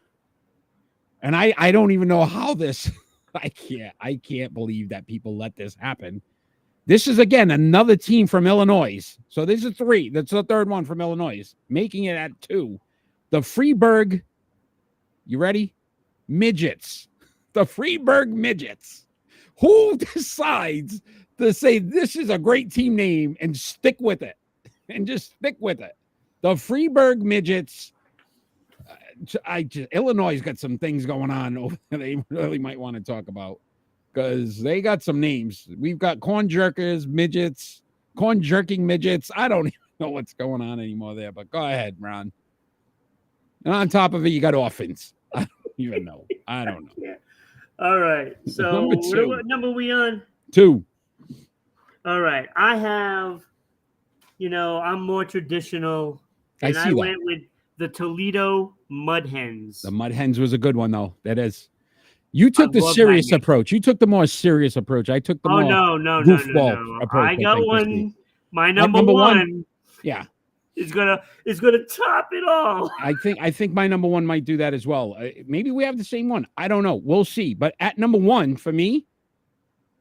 and I don't even know how this. I can't believe that people let this happen. This is, again, another team from Illinois. So this is 3. That's the third one from Illinois, making it at 2. The Freeburg, you ready? Midgets. The Freeburg Midgets. Who decides to say this is a great team name and stick with it? And just stick with it. The Freeburg Midgets. Illinois got some things going on over there they really might want to talk about, because they got some names. We've got corn jerkers, midgets, corn jerking midgets. I don't even know what's going on anymore there, but go ahead, Ron. And on top of it, you got orphans. I don't even know. I don't know. Yeah. All right. So what number are we on? 2. All right. I have, I'm more traditional. And I went with the Toledo Mud Hens. The Mud Hens was a good one, though. That is. You took the serious approach. You took the more serious approach. I took the more goofball approach. I got one. My number one. Yeah. Is gonna top it all. I think my number 1 might do that as well. Maybe we have the same one. I don't know. We'll see. But at number 1 for me,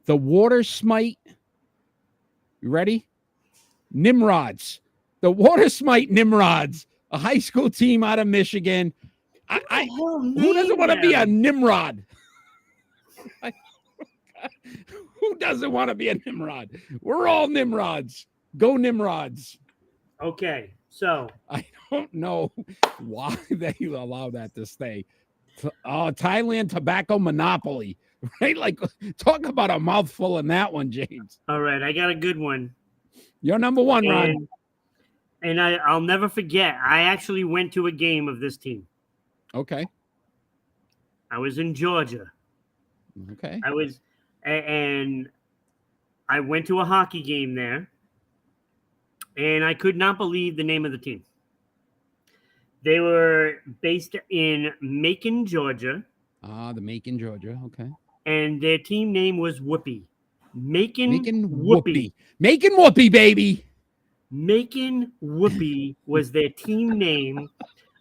the Water Smite. You ready? Nimrods. The Water Smite Nimrods, a high school team out of Michigan. Who doesn't want to be a Nimrod? Who doesn't want to be a Nimrod? We're all Nimrods. Go Nimrods. Okay, so I don't know why they allow that to stay. Thailand tobacco monopoly, right? Like, talk about a mouthful in that one, James. All right, I got a good one. You're number 1, Ron. And I'll never forget. I actually went to a game of this team. Okay. I was in Georgia. Okay. And I went to a hockey game there. And I could not believe the name of the team. They were based in Macon, Georgia. The Macon, Georgia. Okay. And their team name was Whoopee. Macon Whoopee. Macon Whoopee, baby. Macon Whoopee was their team name.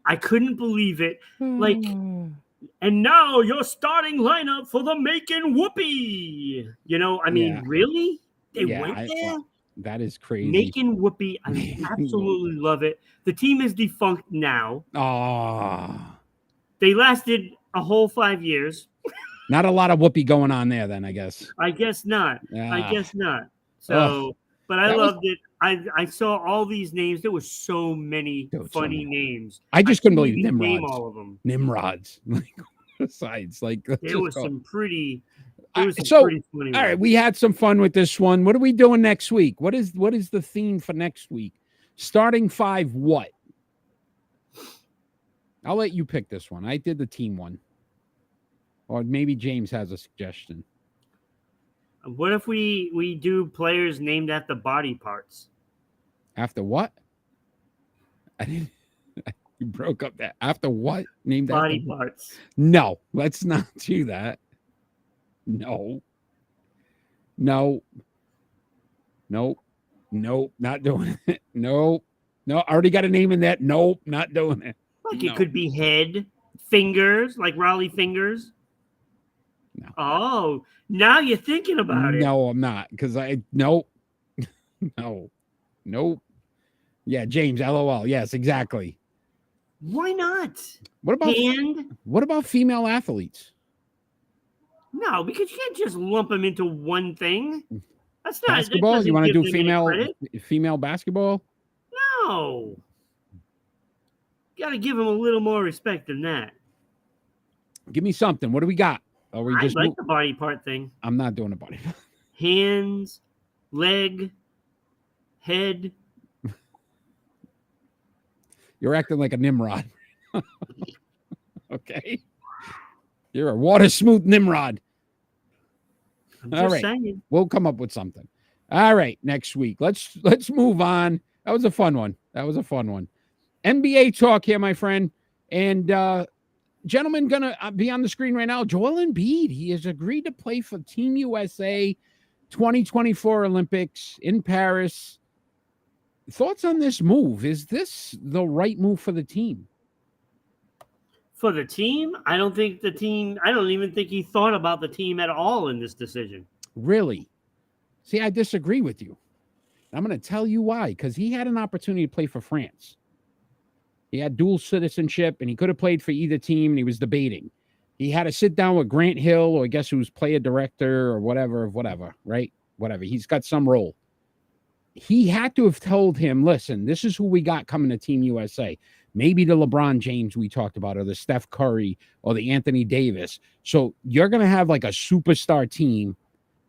I couldn't believe it. And now your starting lineup for the Macon Whoopee. Really? They went there? That is crazy. Macon Whoopee. I absolutely love it. The team is defunct now. They lasted a whole 5 years. Not a lot of whoopee going on there then, I guess. I guess not. So, but I loved it. I saw all these names. There were so many funny names. I just couldn't believe Nimrods. Name all of them. Nimrods. Besides, there was some pretty. All right, we had some fun with this one. What are we doing next week? What is the theme for next week? Starting 5, what? I'll let you pick this one. I did the team one. Or maybe James has a suggestion. What if we do players named after body parts? After what? I didn't. You broke up that. After what? Named Body after? parts. No, let's not do that. No. No. Nope. Nope. Not doing it. Nope. No, I already got a name in that. Nope. Not doing it. Like No. it could be head, fingers, like Raleigh Fingers. No. Oh, now you're thinking about it. No, I'm not. Because nope. No. Nope. Yeah, James, LOL. Yes, exactly. Why not? What about Hand? what about female athletes? No, because you can't just lump them into one thing. That's not that Basketball? doesn't You want to give do them any female basketball? No. Got to give them a little more respect than that. Give me something. What do we got? Are we I just like the body part thing. I'm not doing a body. Hands, leg, head. You're acting like a Nimrod. Okay. You're a water smooth Nimrod. I'm All just right. saying. We'll come up with something. All right, next week. Let's move on. That was a fun one. NBA talk here, my friend. And gentlemen, gonna be on the screen right now. Joel Embiid. He has agreed to play for Team USA 2024 Olympics in Paris. Thoughts on this move? Is this the right move for the team? For the team, I don't even think he thought about the team at all in this decision. Really? See, I disagree with you. I'm going to tell you why. Because he had an opportunity to play for France. He had dual citizenship, and he could have played for either team, and he was debating. He had to sit down with Grant Hill, or I guess who's player director or whatever, right? Whatever. He's got some role. He had to have told him, listen, this is who we got coming to Team USA. Maybe the LeBron James we talked about, or the Steph Curry, or the Anthony Davis. So you're going to have like a superstar team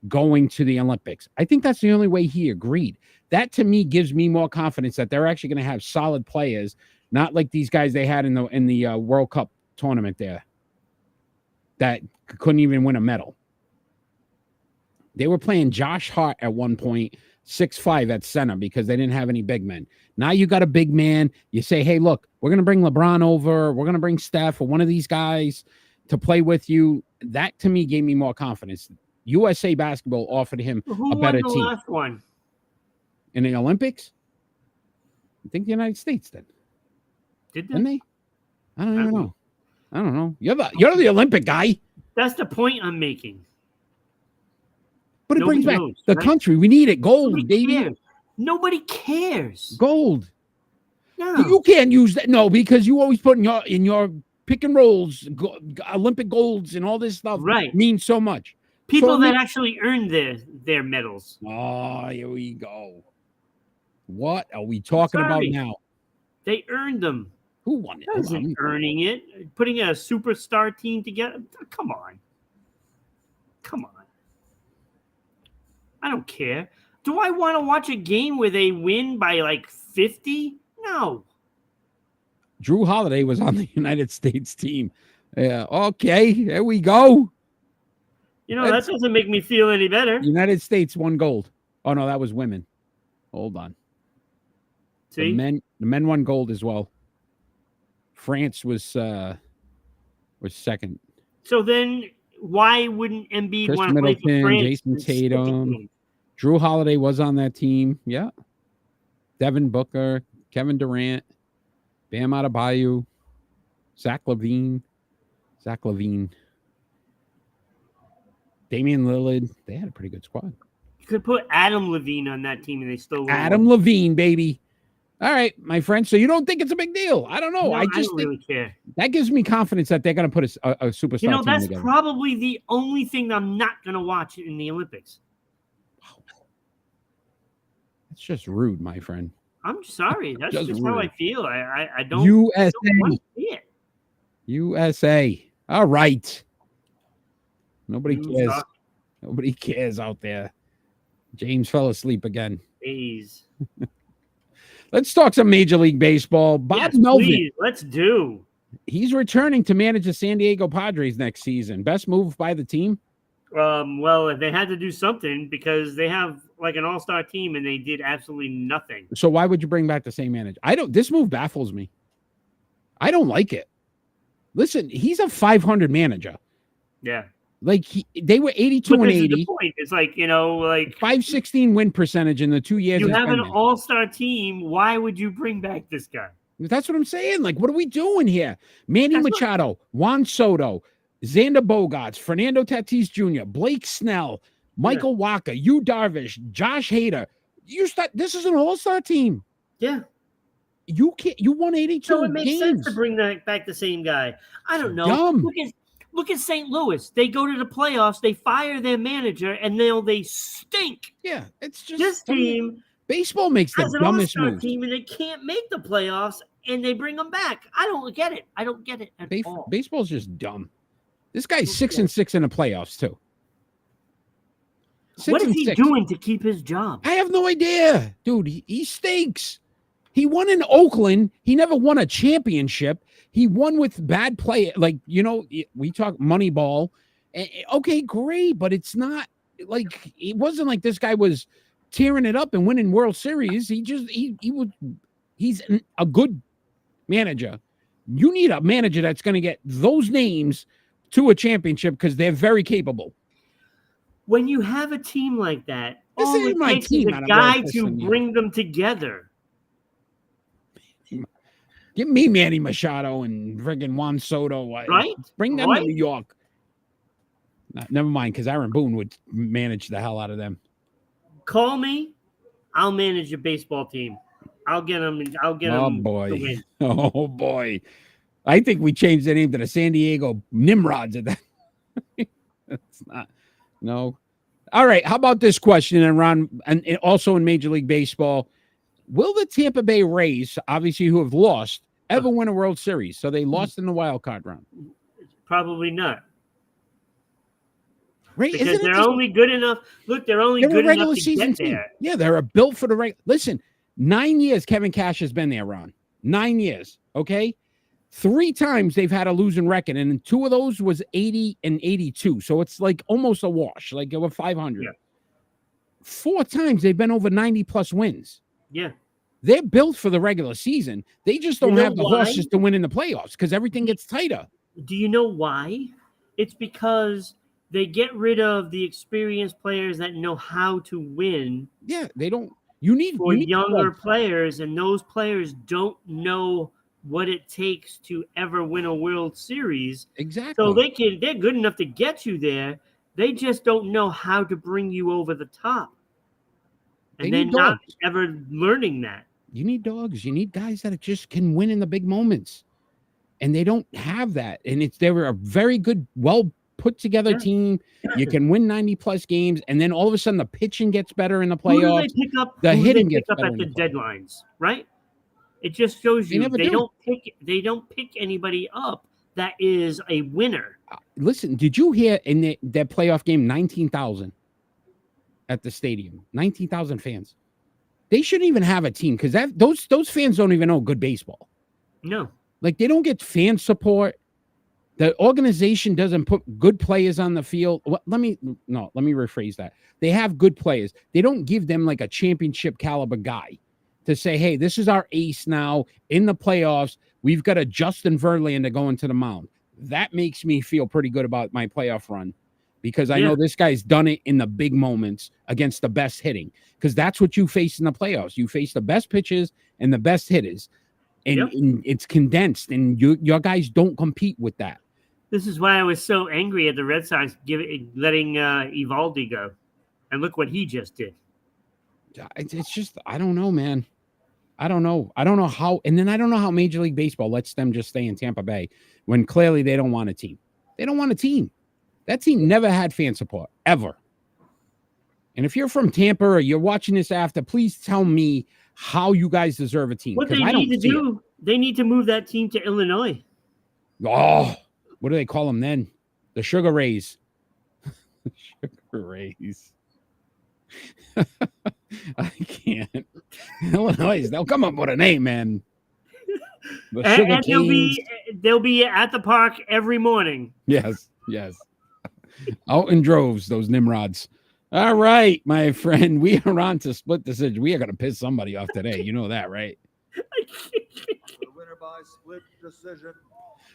going to the Olympics. I think that's the only way he agreed. That to me gives me more confidence that they're actually going to have solid players, not like these guys they had in the World Cup tournament there that couldn't even win a medal. They were playing Josh Hart at one point, 6'5" at center because they didn't have any big men. Now you got a big man. You say, hey, look, we're going to bring LeBron over. We're going to bring Steph or one of these guys to play with you. That to me gave me more confidence. USA Basketball offered him a better team. Who won the last one? In the Olympics? I think the United States did. Didn't they? I don't even know. I don't know. You're the Olympic guy. That's the point I'm making. But it brings back the country. We need it. Gold, baby. Nobody cares. Gold. No. You can't use that. No, because you always put in your pick and rolls, Olympic golds and all this stuff. Right. Means so much. People that actually earned their medals. Oh, here we go. What are we talking about now? They earned them. Who won it? Wasn't earning it. Putting a superstar team together. Come on. I don't care. Do I want to watch a game where they win by like 50? No. Drew Holiday was on the United States team. Yeah. Okay. There we go. That doesn't make me feel any better. United States won gold. Oh no, that was women. Hold on. See? The men won gold as well. France was second. So then why wouldn't Embiid Chris want to play for France? Jason Tatum. Drew Holiday was on that team. Yeah. Devin Booker, Kevin Durant, Bam Adebayo, Zach Levine. Damian Lillard. They had a pretty good squad. You could put Adam Levine on that team and they still won. Adam Levine, baby. All right, my friend. So you don't think it's a big deal? I don't know. No, I don't really care. That gives me confidence that they're going to put a superstar team that's together. Probably the only thing I'm not going to watch in the Olympics. Wow. That's just rude, my friend. I'm sorry. That's just how I feel. I don't. USA. I don't want to see it. USA. All right. Nobody cares. Nobody cares out there. James fell asleep again. Please. Let's talk some Major League Baseball. Bob Melvin. Please, let's do. He's returning to manage the San Diego Padres next season. Best move by the team? Well, they had to do something because they have like an all-star team and they did absolutely nothing. So why would you bring back the same manager? This move baffles me. I don't like it. Listen, he's a 500 manager. Yeah. Like they were 82 and 80. The point. It's like, like 516 win percentage in the 2 years. You have an all-star team. Why would you bring back this guy? That's what I'm saying. Like, what are we doing here? Manny Machado, Juan Soto, Xander Bogaerts, Fernando Tatis Jr., Blake Snell, Michael Wacha, Yu Darvish, Josh Hader. This is an all-star team. Yeah. You can't. You won 82 So it makes games. sense to bring back the same guy. I don't know. Dumb. Look at St. Louis. They go to the playoffs. They fire their manager, and they stink. Yeah, it's just this team. Baseball makes the dumbest moves. Team, and they can't make the playoffs, and they bring them back. I don't get it. I don't get it at all. Baseball's just dumb. This guy's 6-6 in the playoffs too. What is he doing to keep his job? I have no idea, dude. He stinks. He won in Oakland. He never won a championship. He won with bad play. Like, we talk Moneyball. Okay, great, but it's not like it wasn't like this guy was tearing it up and winning World Series. He's a good manager. You need a manager that's going to get those names to a championship because they're very capable. When you have a team like that, this all ain't my team. Is a guy to bring them together. Give me Manny Machado and friggin' Juan Soto. Right? Bring them to New York. Never mind, because Aaron Boone would manage the hell out of them. Call me. I'll manage your baseball team. I'll get them. Oh, boy. To win. Oh, boy. I think we changed the name to the San Diego Nimrods at that. That's not. No. All right. How about this question, and Ron, and also in Major League Baseball? Will the Tampa Bay Rays, obviously who have lost, ever win a World Series? So they lost in the wild card round. Probably not. Right? Because they're only good enough. Look, they're only good enough to get there. Yeah, they're built for the regular. Listen, 9 years Kevin Cash has been there, Ron. 9 years. Okay. 3 times they've had a losing record, and 2 of those was 80 and 82. So it's like almost a wash, like over 500. Yeah. 4 times they've been over 90 plus wins. Yeah. They're built for the regular season. They just don't have the horses to win in the playoffs because everything gets tighter. Do you know why? It's because they get rid of the experienced players that know how to win. Yeah, they don't. You need younger players, and those players don't know what it takes to ever win a World Series. Exactly. So they're good enough to get you there. They just don't know how to bring you over the top. And they're not ever learning that. You need dogs. You need guys that just can win in the big moments. And they don't have that. And they were a very good, well put together team. You can win 90 plus games. And then all of a sudden the pitching gets better in the playoffs. Who do they pick up? The hitting gets better at the deadlines, right? It just shows you they don't pick anybody up that is a winner. Listen, did you hear in that playoff game 19,000 at the stadium? 19,000 fans. They shouldn't even have a team because those fans don't even know good baseball. No. Like they don't get fan support. The organization doesn't put good players on the field. Let me rephrase that. They have good players. They don't give them like a championship caliber guy to say, hey, this is our ace now in the playoffs. We've got a Justin Verlander going to the mound. That makes me feel pretty good about my playoff run because I know this guy's done it in the big moments against the best hitting because that's what you face in the playoffs. You face the best pitchers and the best hitters, and it's condensed, and your guys don't compete with that. This is why I was so angry at the Red Sox letting Eovaldi go, and look what he just did. It's just I don't know, man. I don't know how, and then I don't know how Major League Baseball lets them just stay in Tampa Bay when clearly they don't want a team. They don't want a team. That team never had fan support, ever. And if you're from Tampa or you're watching this after, please tell me how you guys deserve a team. What they need to do, they need to move that team to Illinois. Oh, what do they call them then? The Sugar Rays. Sugar Rays. I can't. Illinois, they'll come up with a name, man. The And, sugar and canes. they'll be at the park every morning. Yes. Out in droves, those Nimrods. All right, my friend. We are on to split decision. We are going to piss somebody off today. You know that, right? The winner by split decision.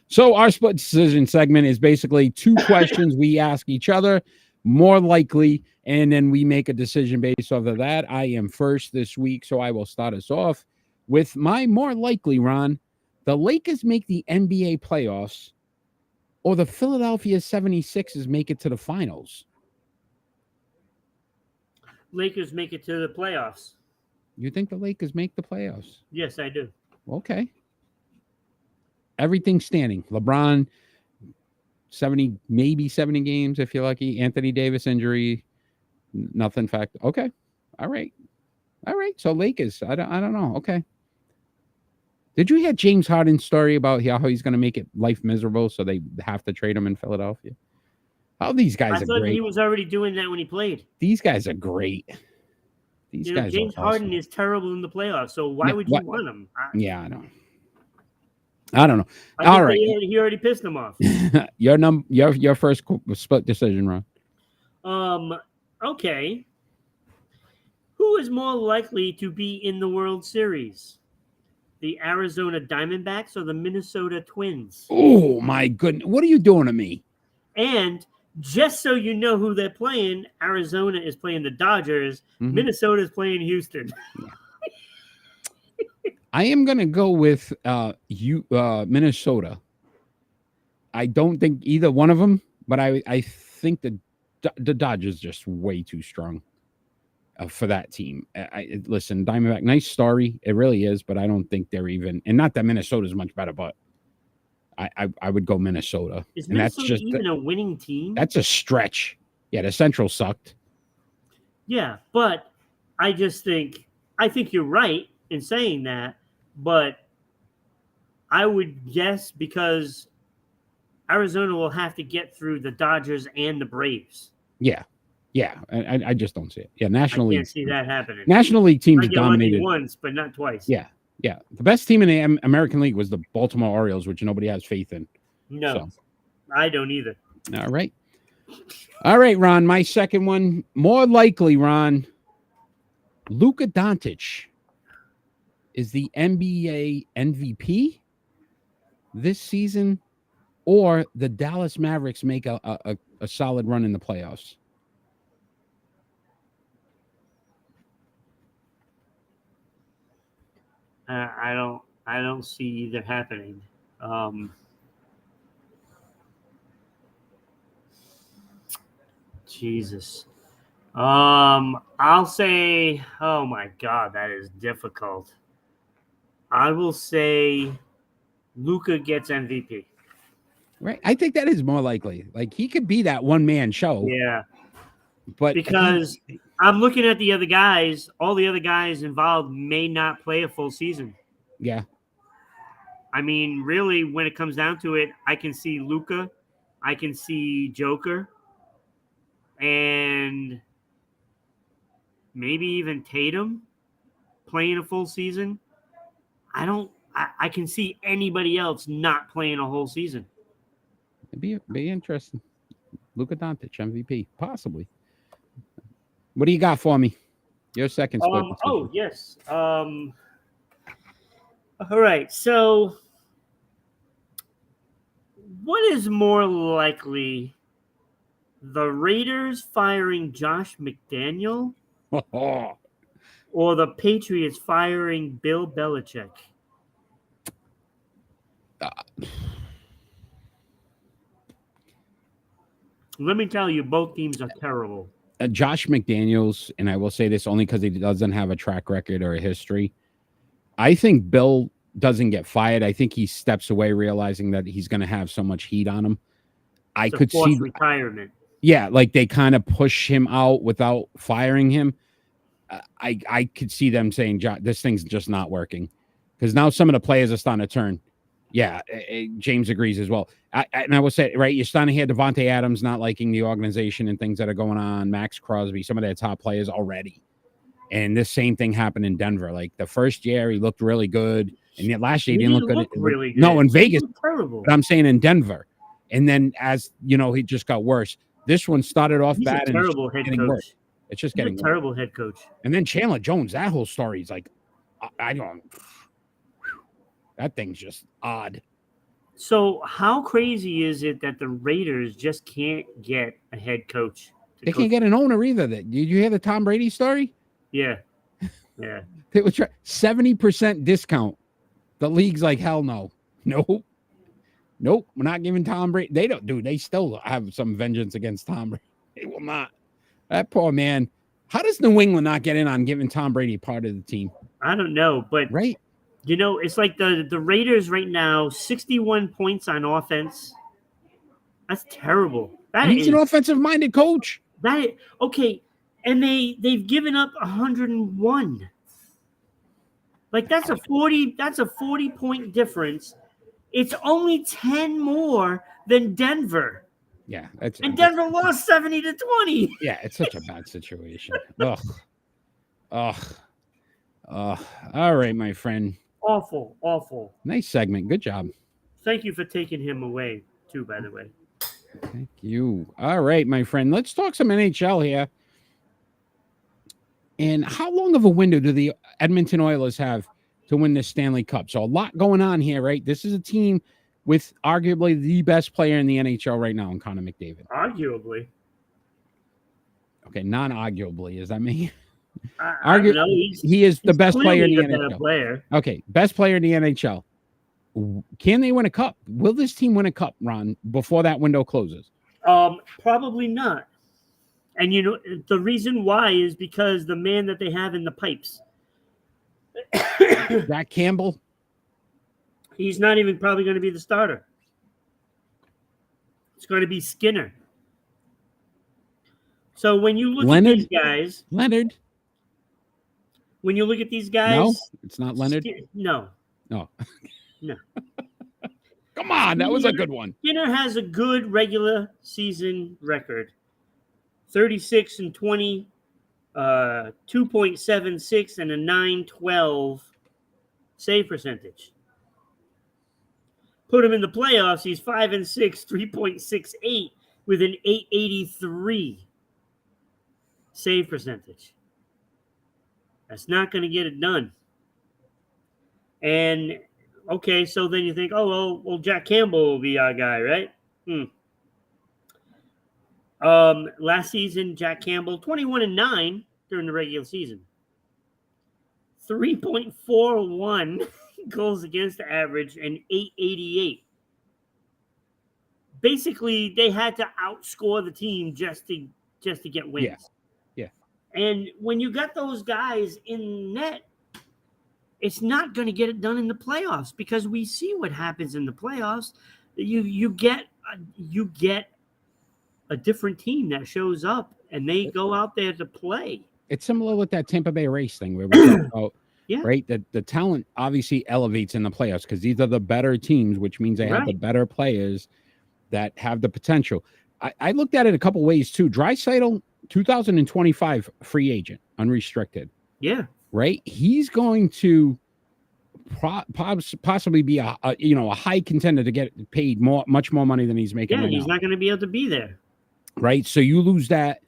So our split decision segment is basically 2 questions we ask each other, more likely, and then we make a decision based off of that. I am first this week, so I will start us off with my more likely, Ron. The Lakers make the NBA playoffs, or the Philadelphia 76ers make it to the finals. Lakers make it to the playoffs. You think the Lakers make the playoffs? Yes, I do. Okay. Everything's standing. LeBron, 70, maybe 70 games if you're lucky. Anthony Davis injury, nothing fact. Okay. All right. So Lakers, I don't know. Okay. Did you hear James Harden's story about how he's going to make it life miserable, so they have to trade him in Philadelphia? Oh, these guys I are thought great. he was already doing that when he played. These guys are great. These guys James are Harden awesome. is terrible in the playoffs, so why Yeah, would you want him? Yeah, I know. I don't know. I All think right. he already pissed him off. your first split decision, Ron. Okay. Who is more likely to be in the World Series? The Arizona Diamondbacks or the Minnesota Twins? Oh my goodness. What are you doing to me? And just so you know who they're playing, Arizona is playing the Dodgers. Mhm. Minnesota is playing Houston. I am going to go with Minnesota. I don't think either one of them, but I think the Dodgers just way too strong for that team. Listen, Diamondback, nice story. It really is, but I don't think they're even, and not that Minnesota's much better, but I would go Minnesota. Is And that's Minnesota just even a winning team? that's a stretch. Yeah, the Central sucked. Yeah, but I think you're right in saying that, but I would guess because Arizona will have to get through the Dodgers and the Braves. Yeah. I just don't see it. Yeah, I National League. can't see that happening. National League teams I get lucky dominated. once, but not twice. Yeah. The best team in the American League was the Baltimore Orioles, which nobody has faith in. No, So. I don't either. All right, Ron. My second one, more likely, Ron. Luka Doncic is the NBA MVP this season, or the Dallas Mavericks make a solid run in the playoffs. I don't see either happening. Jesus. I'll say, oh my God, that is difficult. I will say Luka gets MVP. Right. I think that is more likely. Like, he could be that one-man show. Yeah. But Because I'm looking at the other guys. All the other guys involved may not play a full season. Yeah. I mean, really, when it comes down to it, I can see Luka, I can see Joker, and maybe even Tatum playing a full season. I can see anybody else not playing a whole season. It'd be interesting. Luka Doncic, MVP, possibly. What do you got for me? Your second split. Oh, yes. All right. So, what is more likely, the Raiders firing Josh McDaniel or the Patriots firing Bill Belichick? Let me tell you, both teams are terrible. Josh McDaniels, and I will say this only because he doesn't have a track record or a history. I think Bill doesn't get fired. I think he steps away, realizing that he's going to have so much heat on him. I could see retirement. Yeah, like they kind of push him out without firing him. I could see them saying, this thing's just not working. Because now some of the players are starting to turn. Yeah, James agrees as well. And I will say, right, you're starting to hear Devontae Adams not liking the organization and things that are going on. Max Crosby, some of their top players already. And this same thing happened in Denver. Like the first year, he looked really good. And yet last year he He didn't didn't look good. really good. No, in He Vegas, looked terrible. but I'm saying in Denver. And then as you know, he just got worse. This one started off He's bad a and it's terrible head getting coach. worse. It's just He's a getting worse. terrible head coach. And then Chandler Jones, that whole story is like, I don't. That thing's just odd. So how crazy is it that the Raiders just can't get a head coach? They can't get an owner either. Did you hear the Tom Brady story? Yeah, yeah. They would try 70% discount. The league's like, hell no. Nope. We're not giving Tom Brady. They don't, dude. They still have some vengeance against Tom Brady. They will not. That poor man. How does New England not get in on giving Tom Brady part of the team? I don't know, but Right? you know, it's like the Raiders right now, 61 points on offense. That's terrible. And he's an offensive-minded coach. Okay, and they've given up 101. Like that's a 40-point difference. It's only 10 more than Denver. Yeah, And Denver lost 70-20. Yeah, it's such a bad situation. Ugh. All right, my friend. Awful. Nice segment. Good job. Thank you for taking him away, too, by the way. Thank you. All right, my friend. Let's talk some NHL here. And how long of a window do the Edmonton Oilers have to win this Stanley Cup? So a lot going on here, right? This is a team with arguably the best player in the NHL right now in Connor McDavid. Arguably. Okay, non-arguably. Does that mean? I don't know. He is the best player in the better NHL. Player. Okay, best player in the NHL. Can they win a cup? Will this team win a cup, Ron, before that window closes? Probably not. And you know the reason why is because the man that they have in the pipes. Jack Campbell. He's not even probably going to be the starter. It's going to be Skinner. So when you look at these guys, Leonard. When you look at these guys, no, it's not Leonard. No. Come on, that was a good one. Skinner has a good regular season record. 36-20, 2.76 and a 912 save percentage. Put him in the playoffs, he's 5-6, 3.68 with an 883 save percentage. That's not going to get it done. And okay, so then you think, oh well, Jack Campbell will be our guy, right? Last season, Jack Campbell 21-9 during the regular season, 3.41 goals against average, and 888. Basically, they had to outscore the team just to get wins. Yeah. And when you got those guys in net, it's not going to get it done in the playoffs because we see what happens in the playoffs. You get a different team that shows up and they go out there to play. It's similar with that Tampa Bay race thing where we talk about, yeah, right? That the talent obviously elevates in the playoffs because these are the better teams, which means they have the better players that have the potential. I looked at it a couple ways too. Draisaitl, 2025 free agent, unrestricted. Yeah. Right. He's going to possibly be a high contender to get paid much more money than he's making. Yeah, he's not going to be able to be there. Right. So you lose that.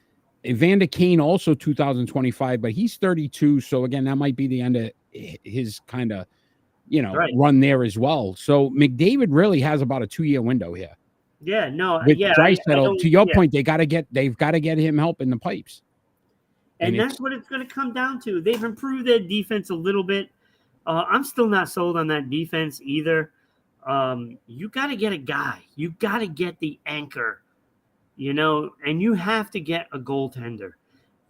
Evander Kane also 2025, but he's 32. So again, that might be the end of his kind of, run there as well. So McDavid really has about a 2-year window here. Yeah, no, with yeah. Draisaitl, to your point, they've got to get him help in the pipes. And that's what it's going to come down to. They've improved their defense a little bit. I'm still not sold on that defense either. You got to get a guy. You got to get the anchor, and you have to get a goaltender.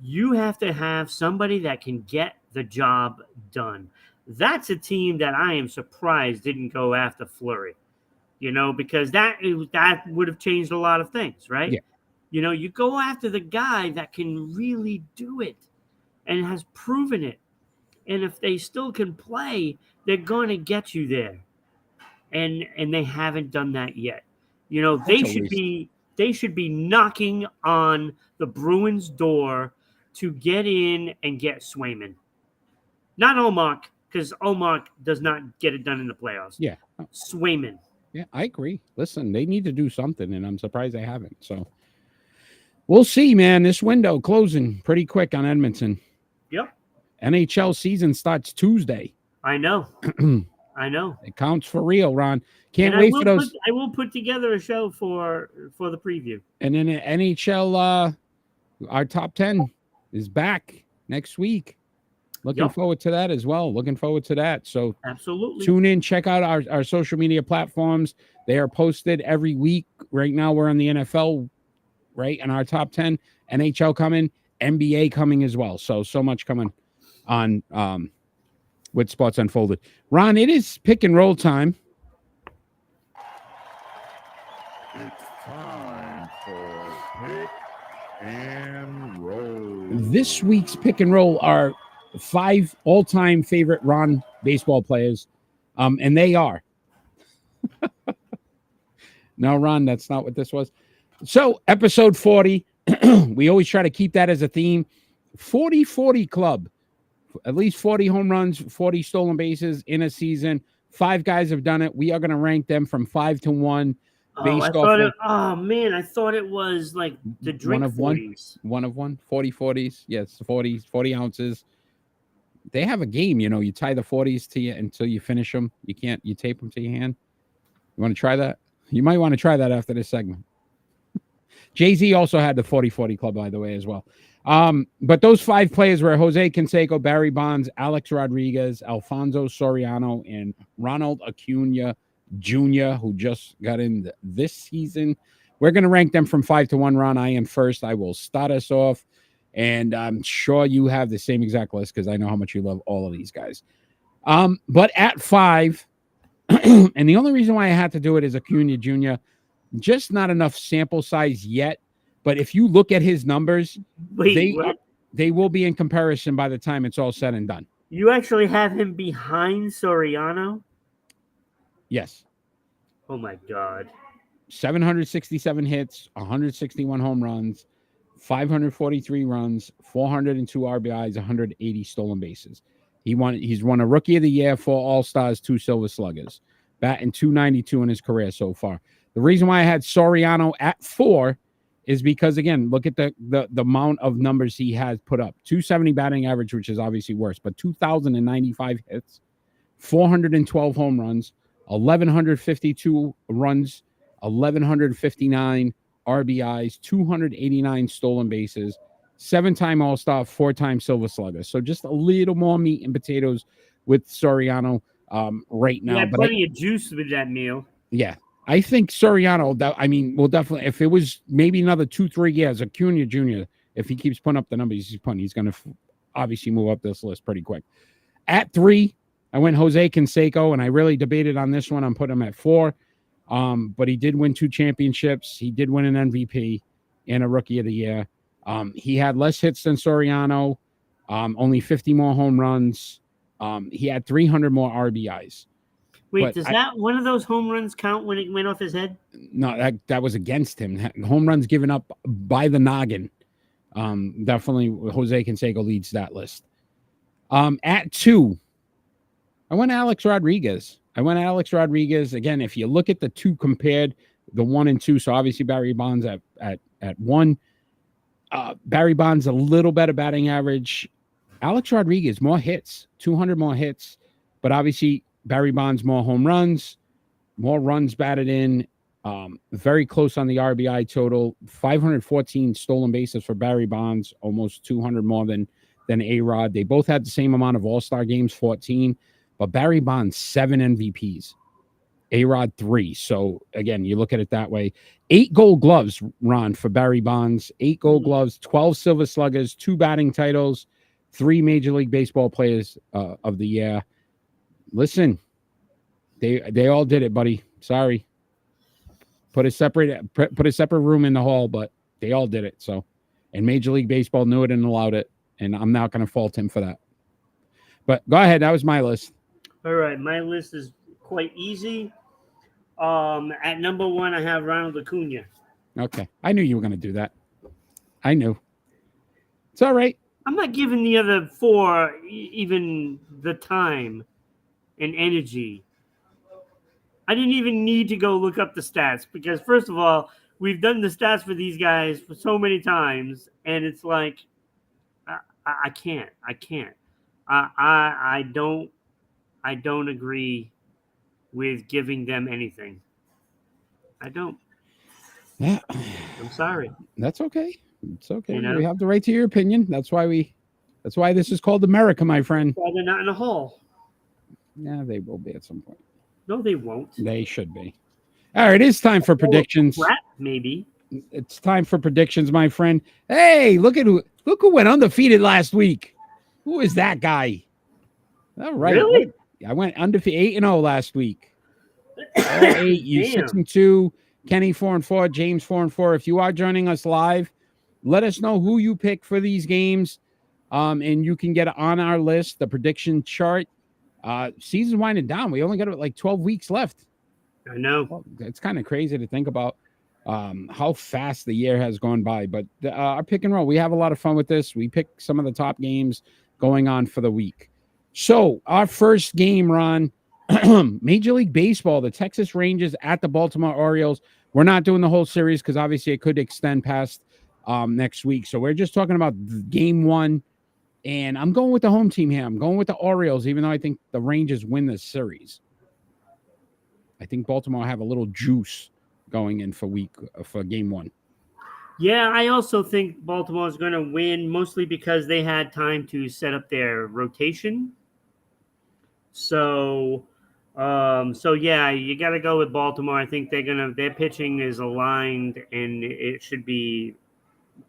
You have to have somebody that can get the job done. That's a team that I am surprised didn't go after Fleury, because that would have changed a lot of things, right? Yeah. You go after the guy that can really do it and has proven it. And if they still can play, they're going to get you there. And they haven't done that yet. They should be knocking on the Bruins' door to get in and get Swayman. Not Omar, because Omar does not get it done in the playoffs. Yeah. Swayman. Yeah, I agree. Listen, they need to do something, and I'm surprised they haven't. So we'll see, man. This window closing pretty quick on Edmonton. Yep. NHL season starts Tuesday. I know. I know. It counts for real, Ron. Can't And wait for those. I will put together a show for the preview. And then NHL, our top 10 is back next week. Looking forward to that as well. Looking forward to that. So absolutely tune in, check out our social media platforms. They are posted every week. Right now we're on the NFL, right? And our top 10, NHL coming, NBA coming as well. So much coming on with Sports Unfolded. Ron, it is pick and roll time. It's time for pick and roll. This week's pick and roll are 5 all-time favorite Ron baseball players, and they are. No, Ron, that's not what this was. So, episode 40, we always try to keep that as a theme. 40-40 club. At least 40 home runs, 40 stolen bases in a season. 5 guys have done it. We are going to rank them from 5 to 1. Oh, I thought it was like the drink 40s. One of one. 40-40s. Yes, 40 ounces. They have a game, you tie the 40s to you until you finish them. You tape them to your hand. You want to try that? You might want to try that after this segment. Jay-Z also had the 40-40 club, by the way, as well. But those 5 players were Jose Canseco, Barry Bonds, Alex Rodriguez, Alfonso Soriano, and Ronald Acuna Jr., who just got in this season. We're going to rank them from 5 to 1, Ron. I am first. I will start us off. And I'm sure you have the same exact list because I know how much you love all of these guys. But at 5, and the only reason why I had to do it is Acuna Jr., just not enough sample size yet. But if you look at his numbers, they will be in comparison by the time it's all said and done. You actually have him behind Soriano? Yes. Oh, my God. 767 hits, 161 home runs, 543 runs, 402 RBIs, 180 stolen bases. He's won a Rookie of the Year, 4 All-Stars, 2 Silver Sluggers, batting .292 in his career so far. The reason why I had Soriano at 4 is because, again, look at the amount of numbers he has put up. 270 batting average, which is obviously worse, but 2,095 hits, 412 home runs, 1,152 runs, 1,159 RBIs, 289 stolen bases, 7-time All-Star, 4-time Silver Slugger. So just a little more meat and potatoes with Soriano right now. Yeah, plenty of juice with that meal. Yeah. I think Soriano, will definitely, if it was maybe another 2-3 years, Acuna Jr., if he keeps putting up the numbers he's putting, he's going to obviously move up this list pretty quick. At 3, I went Jose Canseco, and I really debated on this one. I'm putting him at 4. But he did win 2 championships. He did win an MVP and a Rookie of the Year. He had less hits than Soriano, only 50 more home runs. He had 300 more RBIs. Wait, but does that one of those home runs count when it went off his head? No, that was against him. Home runs given up by the noggin. Definitely Jose Canseco leads that list. At 2, I went Alex Rodriguez. Again, if you look at the 2 compared, the 1 and 2, so obviously Barry Bonds at 1. Barry Bonds a little better batting average. Alex Rodriguez, more hits, 200 more hits, but obviously Barry Bonds more home runs, more runs batted in, very close on the RBI total, 514 stolen bases for Barry Bonds, almost 200 more than A-Rod. They both had the same amount of All-Star games, 14, but Barry Bonds, 7 MVPs, A-Rod 3. So again, you look at it that way. 8 Gold Gloves, Ron, for Barry Bonds, 8 Gold Gloves, 12 Silver Sluggers, 2 batting titles, 3 Major League Baseball Players of the Year. Listen, they all did it, buddy. Sorry. Put a separate room in the hall, but they all did it. So, and Major League Baseball knew it and allowed it, and I'm not going to fault him for that. But go ahead. That was my list. All right, my list is quite easy. At number 1, I have Ronald Acuna. Okay, I knew you were going to do that. I knew. It's all right. I'm not giving the other four even the time and energy. I didn't even need to go look up the stats because, first of all, we've done the stats for these guys for so many times, and it's like I can't. I don't agree with giving them anything. I don't. Yeah, I'm sorry. that's okay. It's okay. You know? We have the right to your opinion. That's why this is called America, my friend. Why they're not in the hall? Yeah, they will be at some point. No, they won't. They should be. All right, it's time for predictions. Crap, maybe. It's time for predictions, my friend. Hey, look who went undefeated last week. Who is that guy? All right. Really? I went undefeated 8-0 last week. All 8, you Damn. 6-2, Kenny 4-4, James 4-4. If you are joining us live, let us know who you pick for these games. And you can get on our list, the prediction chart. Season's winding down. We only got like 12 weeks left. I know. Well, it's kind of crazy to think about how fast the year has gone by. But our pick and roll, we have a lot of fun with this. We pick some of the top games going on for the week. So our first game, Ron, Major League Baseball, the Texas Rangers at the Baltimore Orioles. We're not doing the whole series because obviously it could extend past next week. So we're just talking about game one. And I'm going with the home team here. I'm going with the Orioles, even though I think the Rangers win this series. I think Baltimore have a little juice going in for game one. Yeah, I also think Baltimore is going to win, mostly because they had time to set up their rotation. So yeah, you got to go with Baltimore. I think their pitching is aligned, and it should be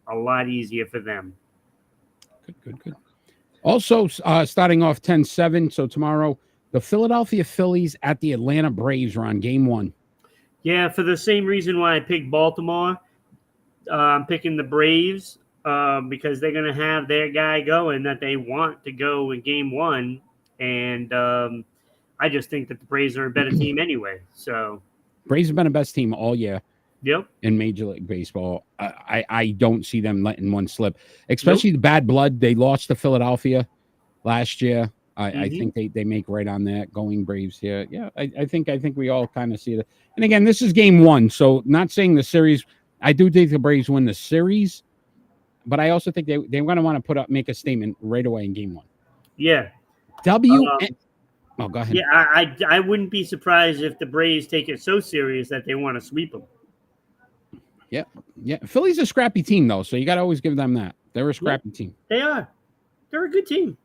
a lot easier for them. Good. Also, starting off 10-7. So tomorrow, the Philadelphia Phillies at the Atlanta Braves are on game one. Yeah, for the same reason why I picked Baltimore, I'm picking the Braves because they're going to have their guy going that they want to go in game one. And I just think that the Braves are a better team anyway. So Braves have been the best team all year. Yep. In Major League Baseball. I don't see them letting one slip, especially the bad blood. They lost to Philadelphia last year. I think they make right on that. Going Braves here. Yeah, I think we all kind of see it. And again, this is game one, so not saying the series. I do think the Braves win the series, but I also think they're going to want to make a statement right away in game one. Yeah. Oh, go ahead. Yeah, I wouldn't be surprised if the Braves take it so serious that they want to sweep them. Yeah. Philly's a scrappy team, though, so you got to always give them that. They're a scrappy team. They are. They're a good team.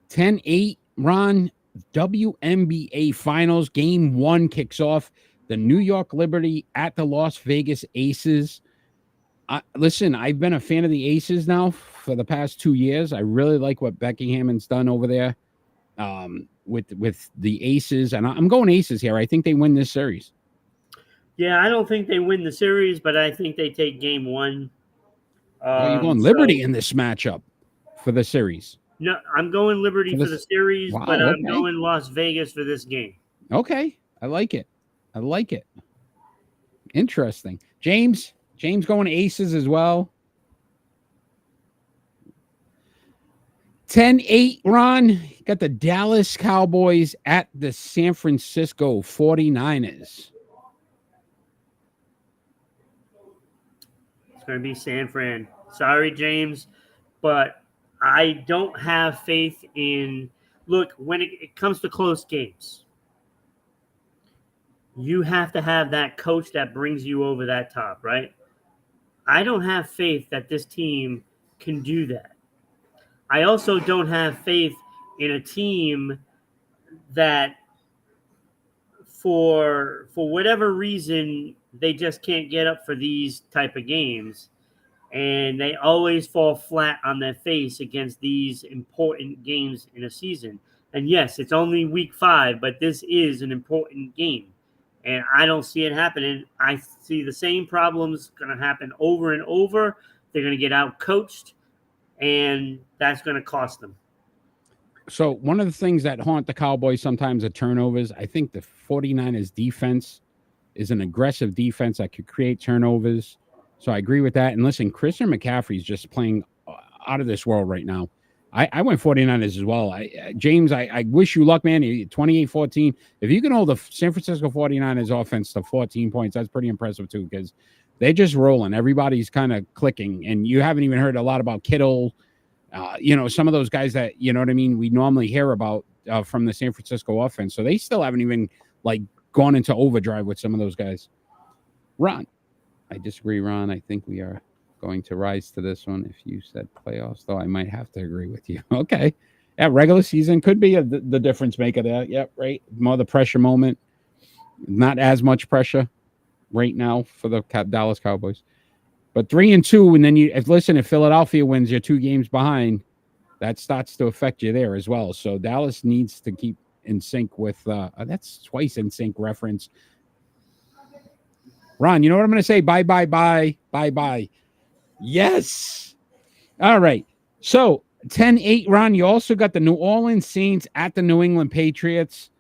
10-8, Ron, WNBA Finals. Game one kicks off. The New York Liberty at the Las Vegas Aces. Listen, I've been a fan of the Aces now for the past 2 years. I really like what Becky Hammond's done over there with the Aces. And I'm going Aces here. I think they win this series. Yeah, I don't think they win the series, but I think they take game one. You're going Liberty in this matchup for the series. No, I'm going Liberty for the series, but I'm going Las Vegas for this game. Okay. I like it. Interesting. James going Aces as well. 10-8, Ron. Got the Dallas Cowboys at the San Francisco 49ers. It's going to be San Fran. Sorry, James, but I don't have faith in... Look, when it comes to close games, you have to have that coach that brings you over that top, right? I don't have faith that this team can do that. I also don't have faith in a team that for whatever reason, they just can't get up for these type of games. And they always fall flat on their face against these important games in a season. And yes, it's only week 5, but this is an important game. And I don't see it happening. I see the same problems going to happen over and over. They're going to get out coached, and that's going to cost them. So one of the things that haunt the Cowboys sometimes are turnovers. I think the 49ers defense is an aggressive defense that could create turnovers. So I agree with that. And listen, Christian McCaffrey is just playing out of this world right now. I went 49ers as well. James, I wish you luck, man. 28-14. If you can hold the San Francisco 49ers offense to 14 points, that's pretty impressive too, because they're just rolling. Everybody's kind of clicking, and you haven't even heard a lot about Kittle. Some of those guys that, you know what I mean, we normally hear about from the San Francisco offense. So they still haven't even gone into overdrive with some of those guys. Ron, I disagree, Ron. I think we are going to rise to this one. If you said playoffs, though, I might have to agree with you. Okay. Yeah, regular season could be the difference maker there. Yep, right. More the pressure moment. Not as much pressure right now for the Dallas Cowboys. But 3-2, and then if Philadelphia wins, you're 2 games behind. That starts to affect you there as well. So Dallas needs to keep in sync with that's twice in sync reference. Ron, you know what I'm going to say? Bye. Yes. All right. So 10-8, Ron, you also got the New Orleans Saints at the New England Patriots.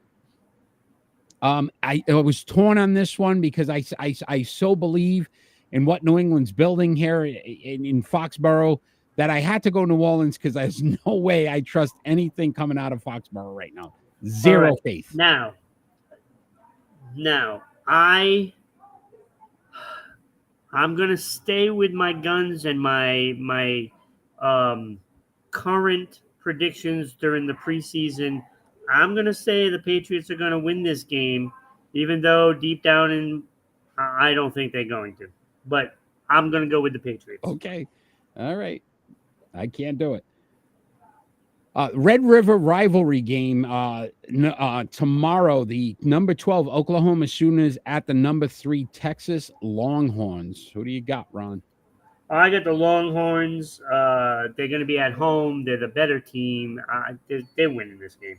I was torn on this one because I so believe in what New England's building here in Foxborough that I had to go New Orleans because there's no way I trust anything coming out of Foxborough right now. Zero faith. Now, I'm gonna stay with my guns and my current predictions during the preseason. I'm gonna say the Patriots are gonna win this game, even though deep down I don't think they're going to. But I'm gonna go with the Patriots. Okay, all right. I can't do it. Red River rivalry game tomorrow. The number 12 Oklahoma Sooners at the number 3 Texas Longhorns. Who do you got, Ron? I got the Longhorns. They're going to be at home. They're the better team. They're winning this game.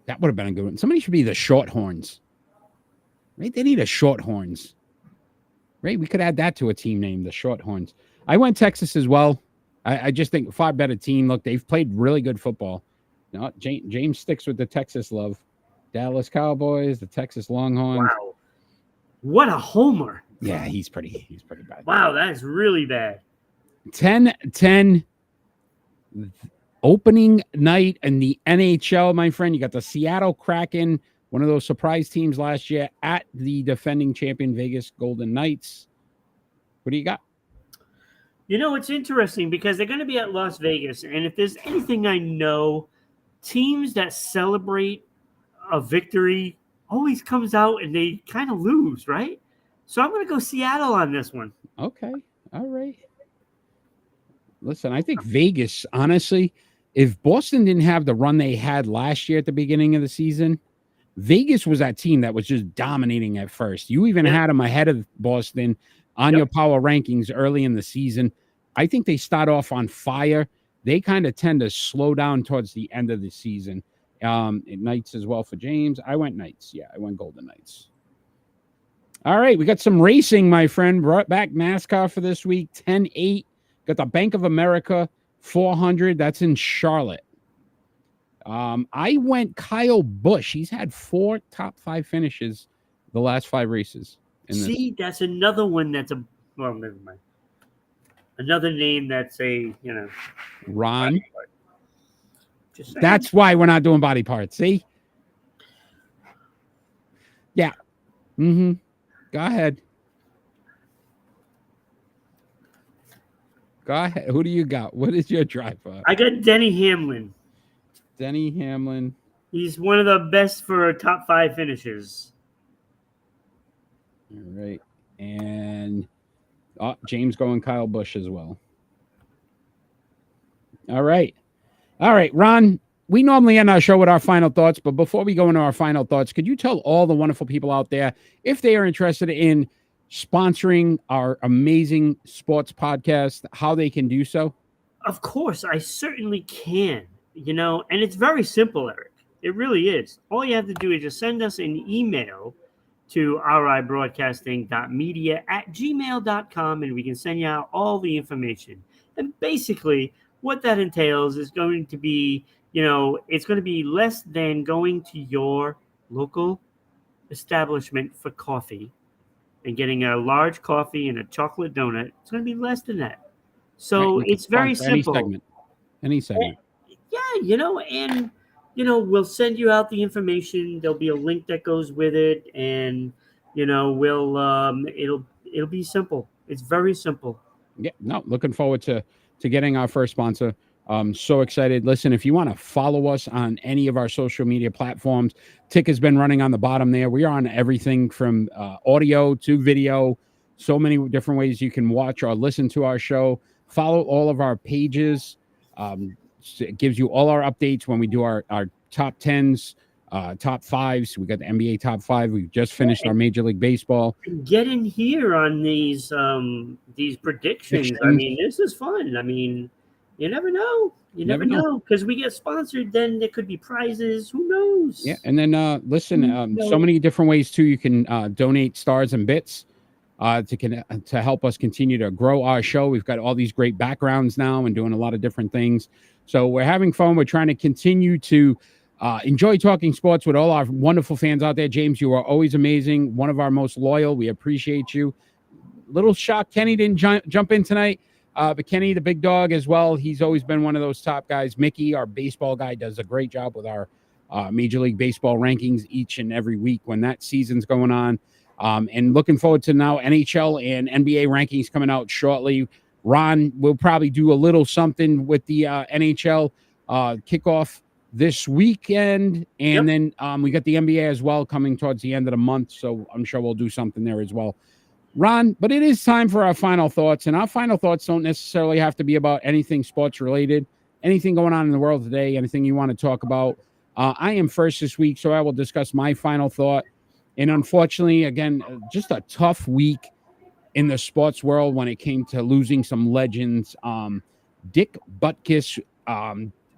That would have been a good one. Somebody should be the Shorthorns. Right? They need a Shorthorns. Right? We could add that to a team name, the Shorthorns. I went Texas as well. I just think far better team. Look, they've played really good football. No, James sticks with the Texas love. Dallas Cowboys, the Texas Longhorns. Wow. What a homer. Yeah, he's pretty bad. Wow, that's really bad. 10-10 opening night in the NHL, my friend. You got the Seattle Kraken, one of those surprise teams last year, at the defending champion Vegas Golden Knights. What do you got? You know, it's interesting because they're going to be at Las Vegas. And if there's anything I know, teams that celebrate a victory always comes out and they kind of lose, right? So I'm going to go Seattle on this one. Okay. All right. Listen, I think Vegas, honestly, if Boston didn't have the run they had last year at the beginning of the season, Vegas was that team that was just dominating at first. You even had them ahead of Boston on your power rankings early in the season. I think they start off on fire. They kind of tend to slow down towards the end of the season. Knights as well for James. I went Knights. Yeah, I went Golden Knights. All right, we got some racing, my friend. Brought back NASCAR for this week. 10-8. Got the Bank of America 400. That's in Charlotte. I went Kyle Busch. He's had 4 top 5 finishes the last 5 races. See, that's another one that's well, never mind. Another name that's Ron. That's why we're not doing body parts. See? Yeah. Mm-hmm. Go ahead. Go ahead. Who do you got? What is your driver? I got Denny Hamlin. Denny Hamlin. He's one of the best for top 5 finishes. All right. And James going Kyle Busch as well. All right. Ron, we normally end our show with our final thoughts, but before we go into our final thoughts, could you tell all the wonderful people out there, if they are interested in sponsoring our amazing sports podcast, how they can do so? Of course, I certainly can. And it's very simple, Eric. It really is. All you have to do is just send us an email to ribroadcasting.media@gmail.com, and we can send you out all the information. And basically, what that entails is going to be, it's going to be less than going to your local establishment for coffee and getting a large coffee and a chocolate donut. It's going to be less than that. So You can it's very sponsor any simple. segment. Any segment. Yeah, and we'll send you out the information. There'll be a link that goes with it, and we'll it'll be simple. It's very simple. Yeah, no, looking forward to getting our first sponsor. So excited. Listen, if you want to follow us on any of our social media platforms, Tick has been running on the bottom there. We are on everything from audio to video. So many different ways you can watch or listen to our show. Follow all of our pages. It gives you all our updates when we do our top 10s, top 5s. We got the NBA top 5. We just finished our Major League Baseball. Get in here on these predictions. I mean, this is fun. I mean, you never know. You never know, because we get sponsored. Then there could be prizes. Who knows? Yeah, and then listen, so many different ways too. You can donate stars and bits to help us continue to grow our show. We've got all these great backgrounds now and doing a lot of different things. So we're having fun. We're trying to continue to enjoy talking sports with all our wonderful fans out there. James, you are always amazing. One of our most loyal. We appreciate you. Little shocked Kenny didn't jump in tonight. But Kenny, the big dog as well, he's always been one of those top guys. Mickey, our baseball guy, does a great job with our Major League Baseball rankings each and every week when that season's going on. And looking forward to now NHL and NBA rankings coming out shortly. Ron will probably do a little something with the NHL kickoff this weekend. And then we got the NBA as well coming towards the end of the month. So I'm sure we'll do something there as well. Ron, but it is time for our final thoughts, and our final thoughts don't necessarily have to be about anything sports related, anything going on in the world today, anything you want to talk about. I am first this week, so I will discuss my final thought. And unfortunately, again, just a tough week in the sports world when it came to losing some legends. Dick Butkus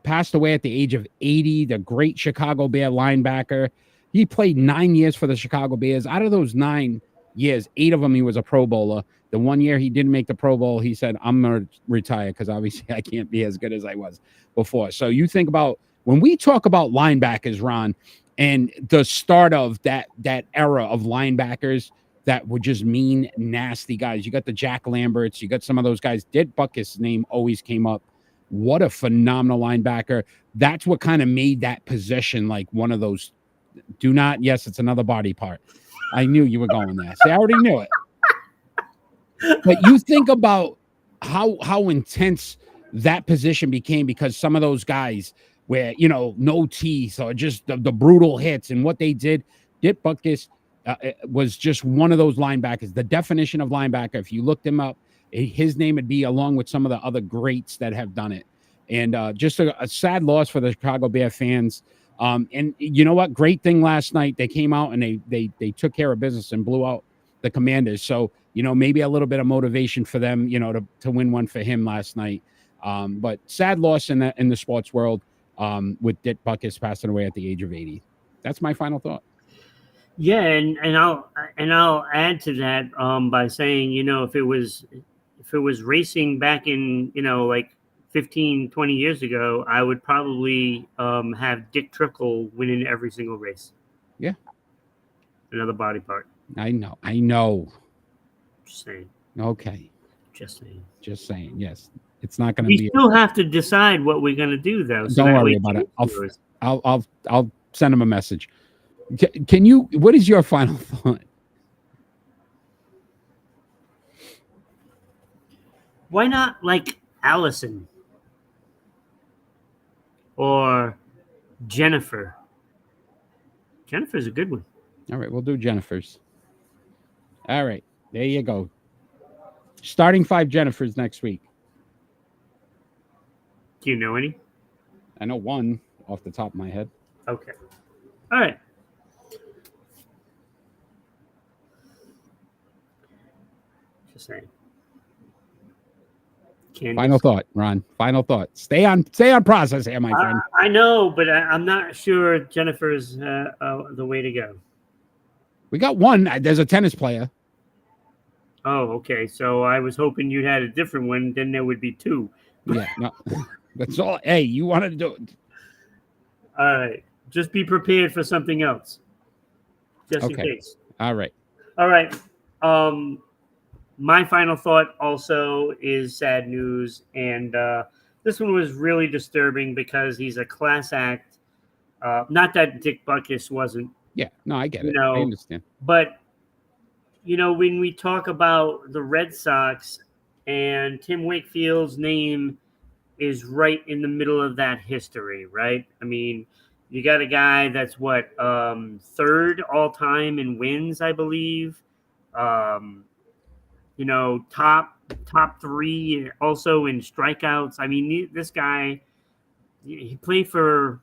passed away at the age of 80, the great Chicago Bear linebacker. He played 9 years for the Chicago Bears. Out of those 9 years, 8 of them he was a Pro Bowler. The 1 year he didn't make the Pro Bowl, he said, I'm going to retire because obviously I can't be as good as I was before. So you think about when we talk about linebackers, Ron, and the start of that era of linebackers that were just mean, nasty guys. You got the Jack Lamberts, you got some of those guys. Dick Butkus' name always came up. What a phenomenal linebacker. That's what kind of made that position like one of those. Yes, it's another body part. I knew you were going there. See, I already knew it. But you think about how intense that position became because some of those guys where, no teeth or just the brutal hits and what they did. Dick Butkus was just one of those linebackers. The definition of linebacker, if you looked him up, his name would be along with some of the other greats that have done it. And just a sad loss for the Chicago Bear fans. And you know what? Great thing last night. They came out and they took care of business and blew out the Commanders. So, maybe a little bit of motivation for them, to win one for him last night. But sad loss in the sports world with Dick Butkus passing away at the age of 80. That's my final thought. Yeah, and I'll add to that by saying, if it was racing back in, like 15, 20 years ago, I would probably have Dick Trickle winning every single race. Yeah. Another body part. I know. Just saying. Okay. Just saying. Yes. It's not going to be. We still have to decide what we're going to do, though. So don't worry about it. I'll send him a message. Can you? What is your final thought? Why not like Allison or Jennifer? Jennifer's a good one. All right, we'll do Jennifer's. All right, there you go. Starting 5 Jennifers next week. Do you know any? I know one off the top of my head. Okay. All right. Just saying. Final thought, Ron. Final thought. Stay on process here, my friend. I know, but I'm not sure Jennifer's the way to go. We got one. There's a tennis player. Oh, okay. So I was hoping you had a different one. Then there would be 2. Yeah, no. That's all. Hey, you wanted to do it. All right. Just be prepared for something else. Just in case. All right. All right. my final thought also is sad news, and this one was really disturbing because he's a class act. Not that Dick Butkus wasn't, Yeah, no, I get you it. I know, understand. but when we talk about the Red Sox and Tim Wakefield's name is right in the middle of that history, right? I mean, you got a guy that's what third all time in wins, I believe. Um, top three also in strikeouts. I mean, this guy he played for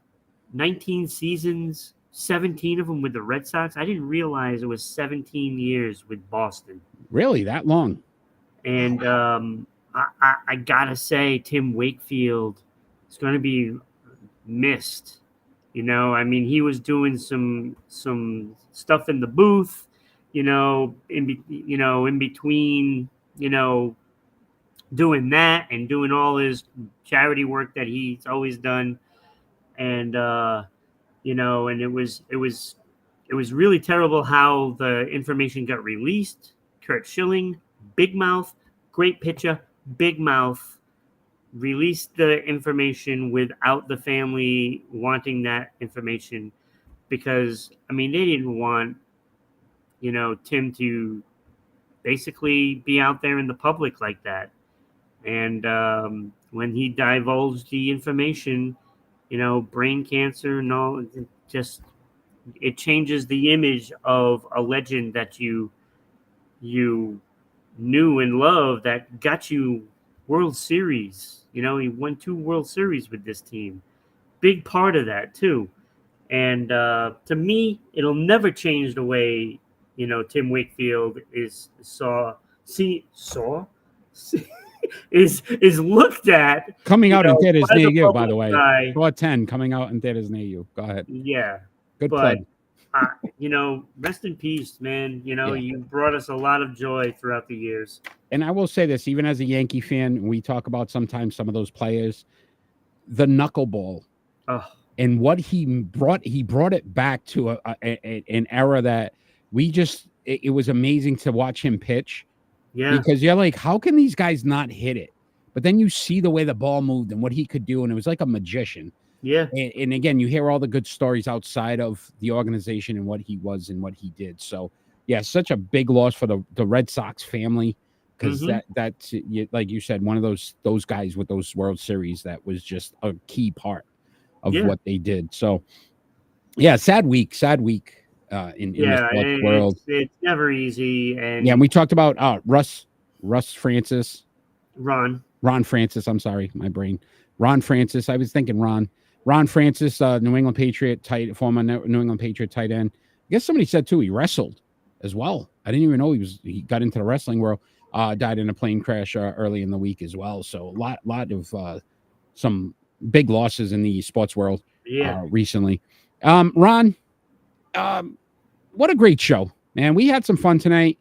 19 seasons, 17 of them with the Red Sox. I didn't realize it was 17 years with Boston. Really, that long? And I gotta say, Tim Wakefield is going to be missed. I mean, he was doing some stuff in the booth. In between, doing that and doing all his charity work that he's always done, and and it was really terrible how the information got released. Kurt Schilling, big mouth, great pitcher, big mouth, released the information without the family wanting that information because I mean they didn't want Tim to basically be out there in the public like that. And when he divulged the information, brain cancer and all, it changes the image of a legend that you knew and loved that got you World Series. He won 2 World Series with this team. Big part of that too. And to me, it'll never change the way Tim Wakefield is is looked at. Coming out in theaters by near the you, by the public way. eye. Saw 10 coming out in theaters near you. Go ahead. Yeah, Good but plug. rest in peace, man. Yeah. You brought us a lot of joy throughout the years. And I will say this, even as a Yankee fan, we talk about sometimes some of those players, the knuckleball. Oh, And what he brought it back to an era that it was amazing to watch him pitch. yeah, Because you're like, how can these guys not hit it? But then you see the way the ball moved and what he could do, and it was like a magician. yeah, And again, you hear all the good stories outside of the organization and what he was and what he did. So, yeah, such a big loss for the Red Sox family because that's like you said, one of those guys with those World Series that was just a key part of what they did. So, yeah, sad week in the sports world. It's never easy. And yeah, and we talked about Russ Francis. Ron Francis. I'm sorry, my brain. Ron Francis. I was thinking Ron Francis, New England Patriot former New England Patriot tight end. I guess somebody said too he wrestled as well. I didn't even know he got into the wrestling world. Died in a plane crash early in the week as well. So a lot of some big losses in the sports world recently. Ron, what a great show, man. We had some fun tonight.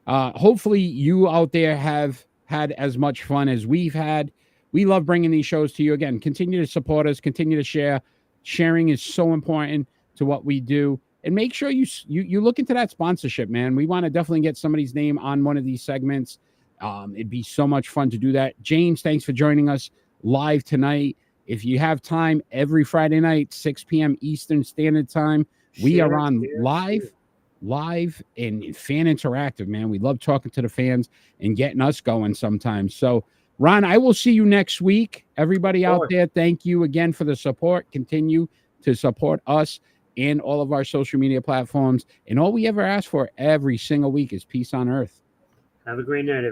Hopefully you out there have had as much fun as we've had. We love bringing these shows to you. Again, continue to support us, continue to share. Sharing is so important to what we do. And make sure you look into that sponsorship, man. We want to definitely get somebody's name on one of these segments. It'd be so much fun to do that. James, thanks for joining us live tonight. If you have time, every Friday night, 6 p.m. Eastern Standard Time, we are on live and fan interactive, man. We love talking to the fans and getting us going sometimes. So, Ron, I will see you next week. Everybody out there, thank you again for the support. Continue to support us and all of our social media platforms. And all we ever ask for every single week is peace on earth. Have a great night, everybody.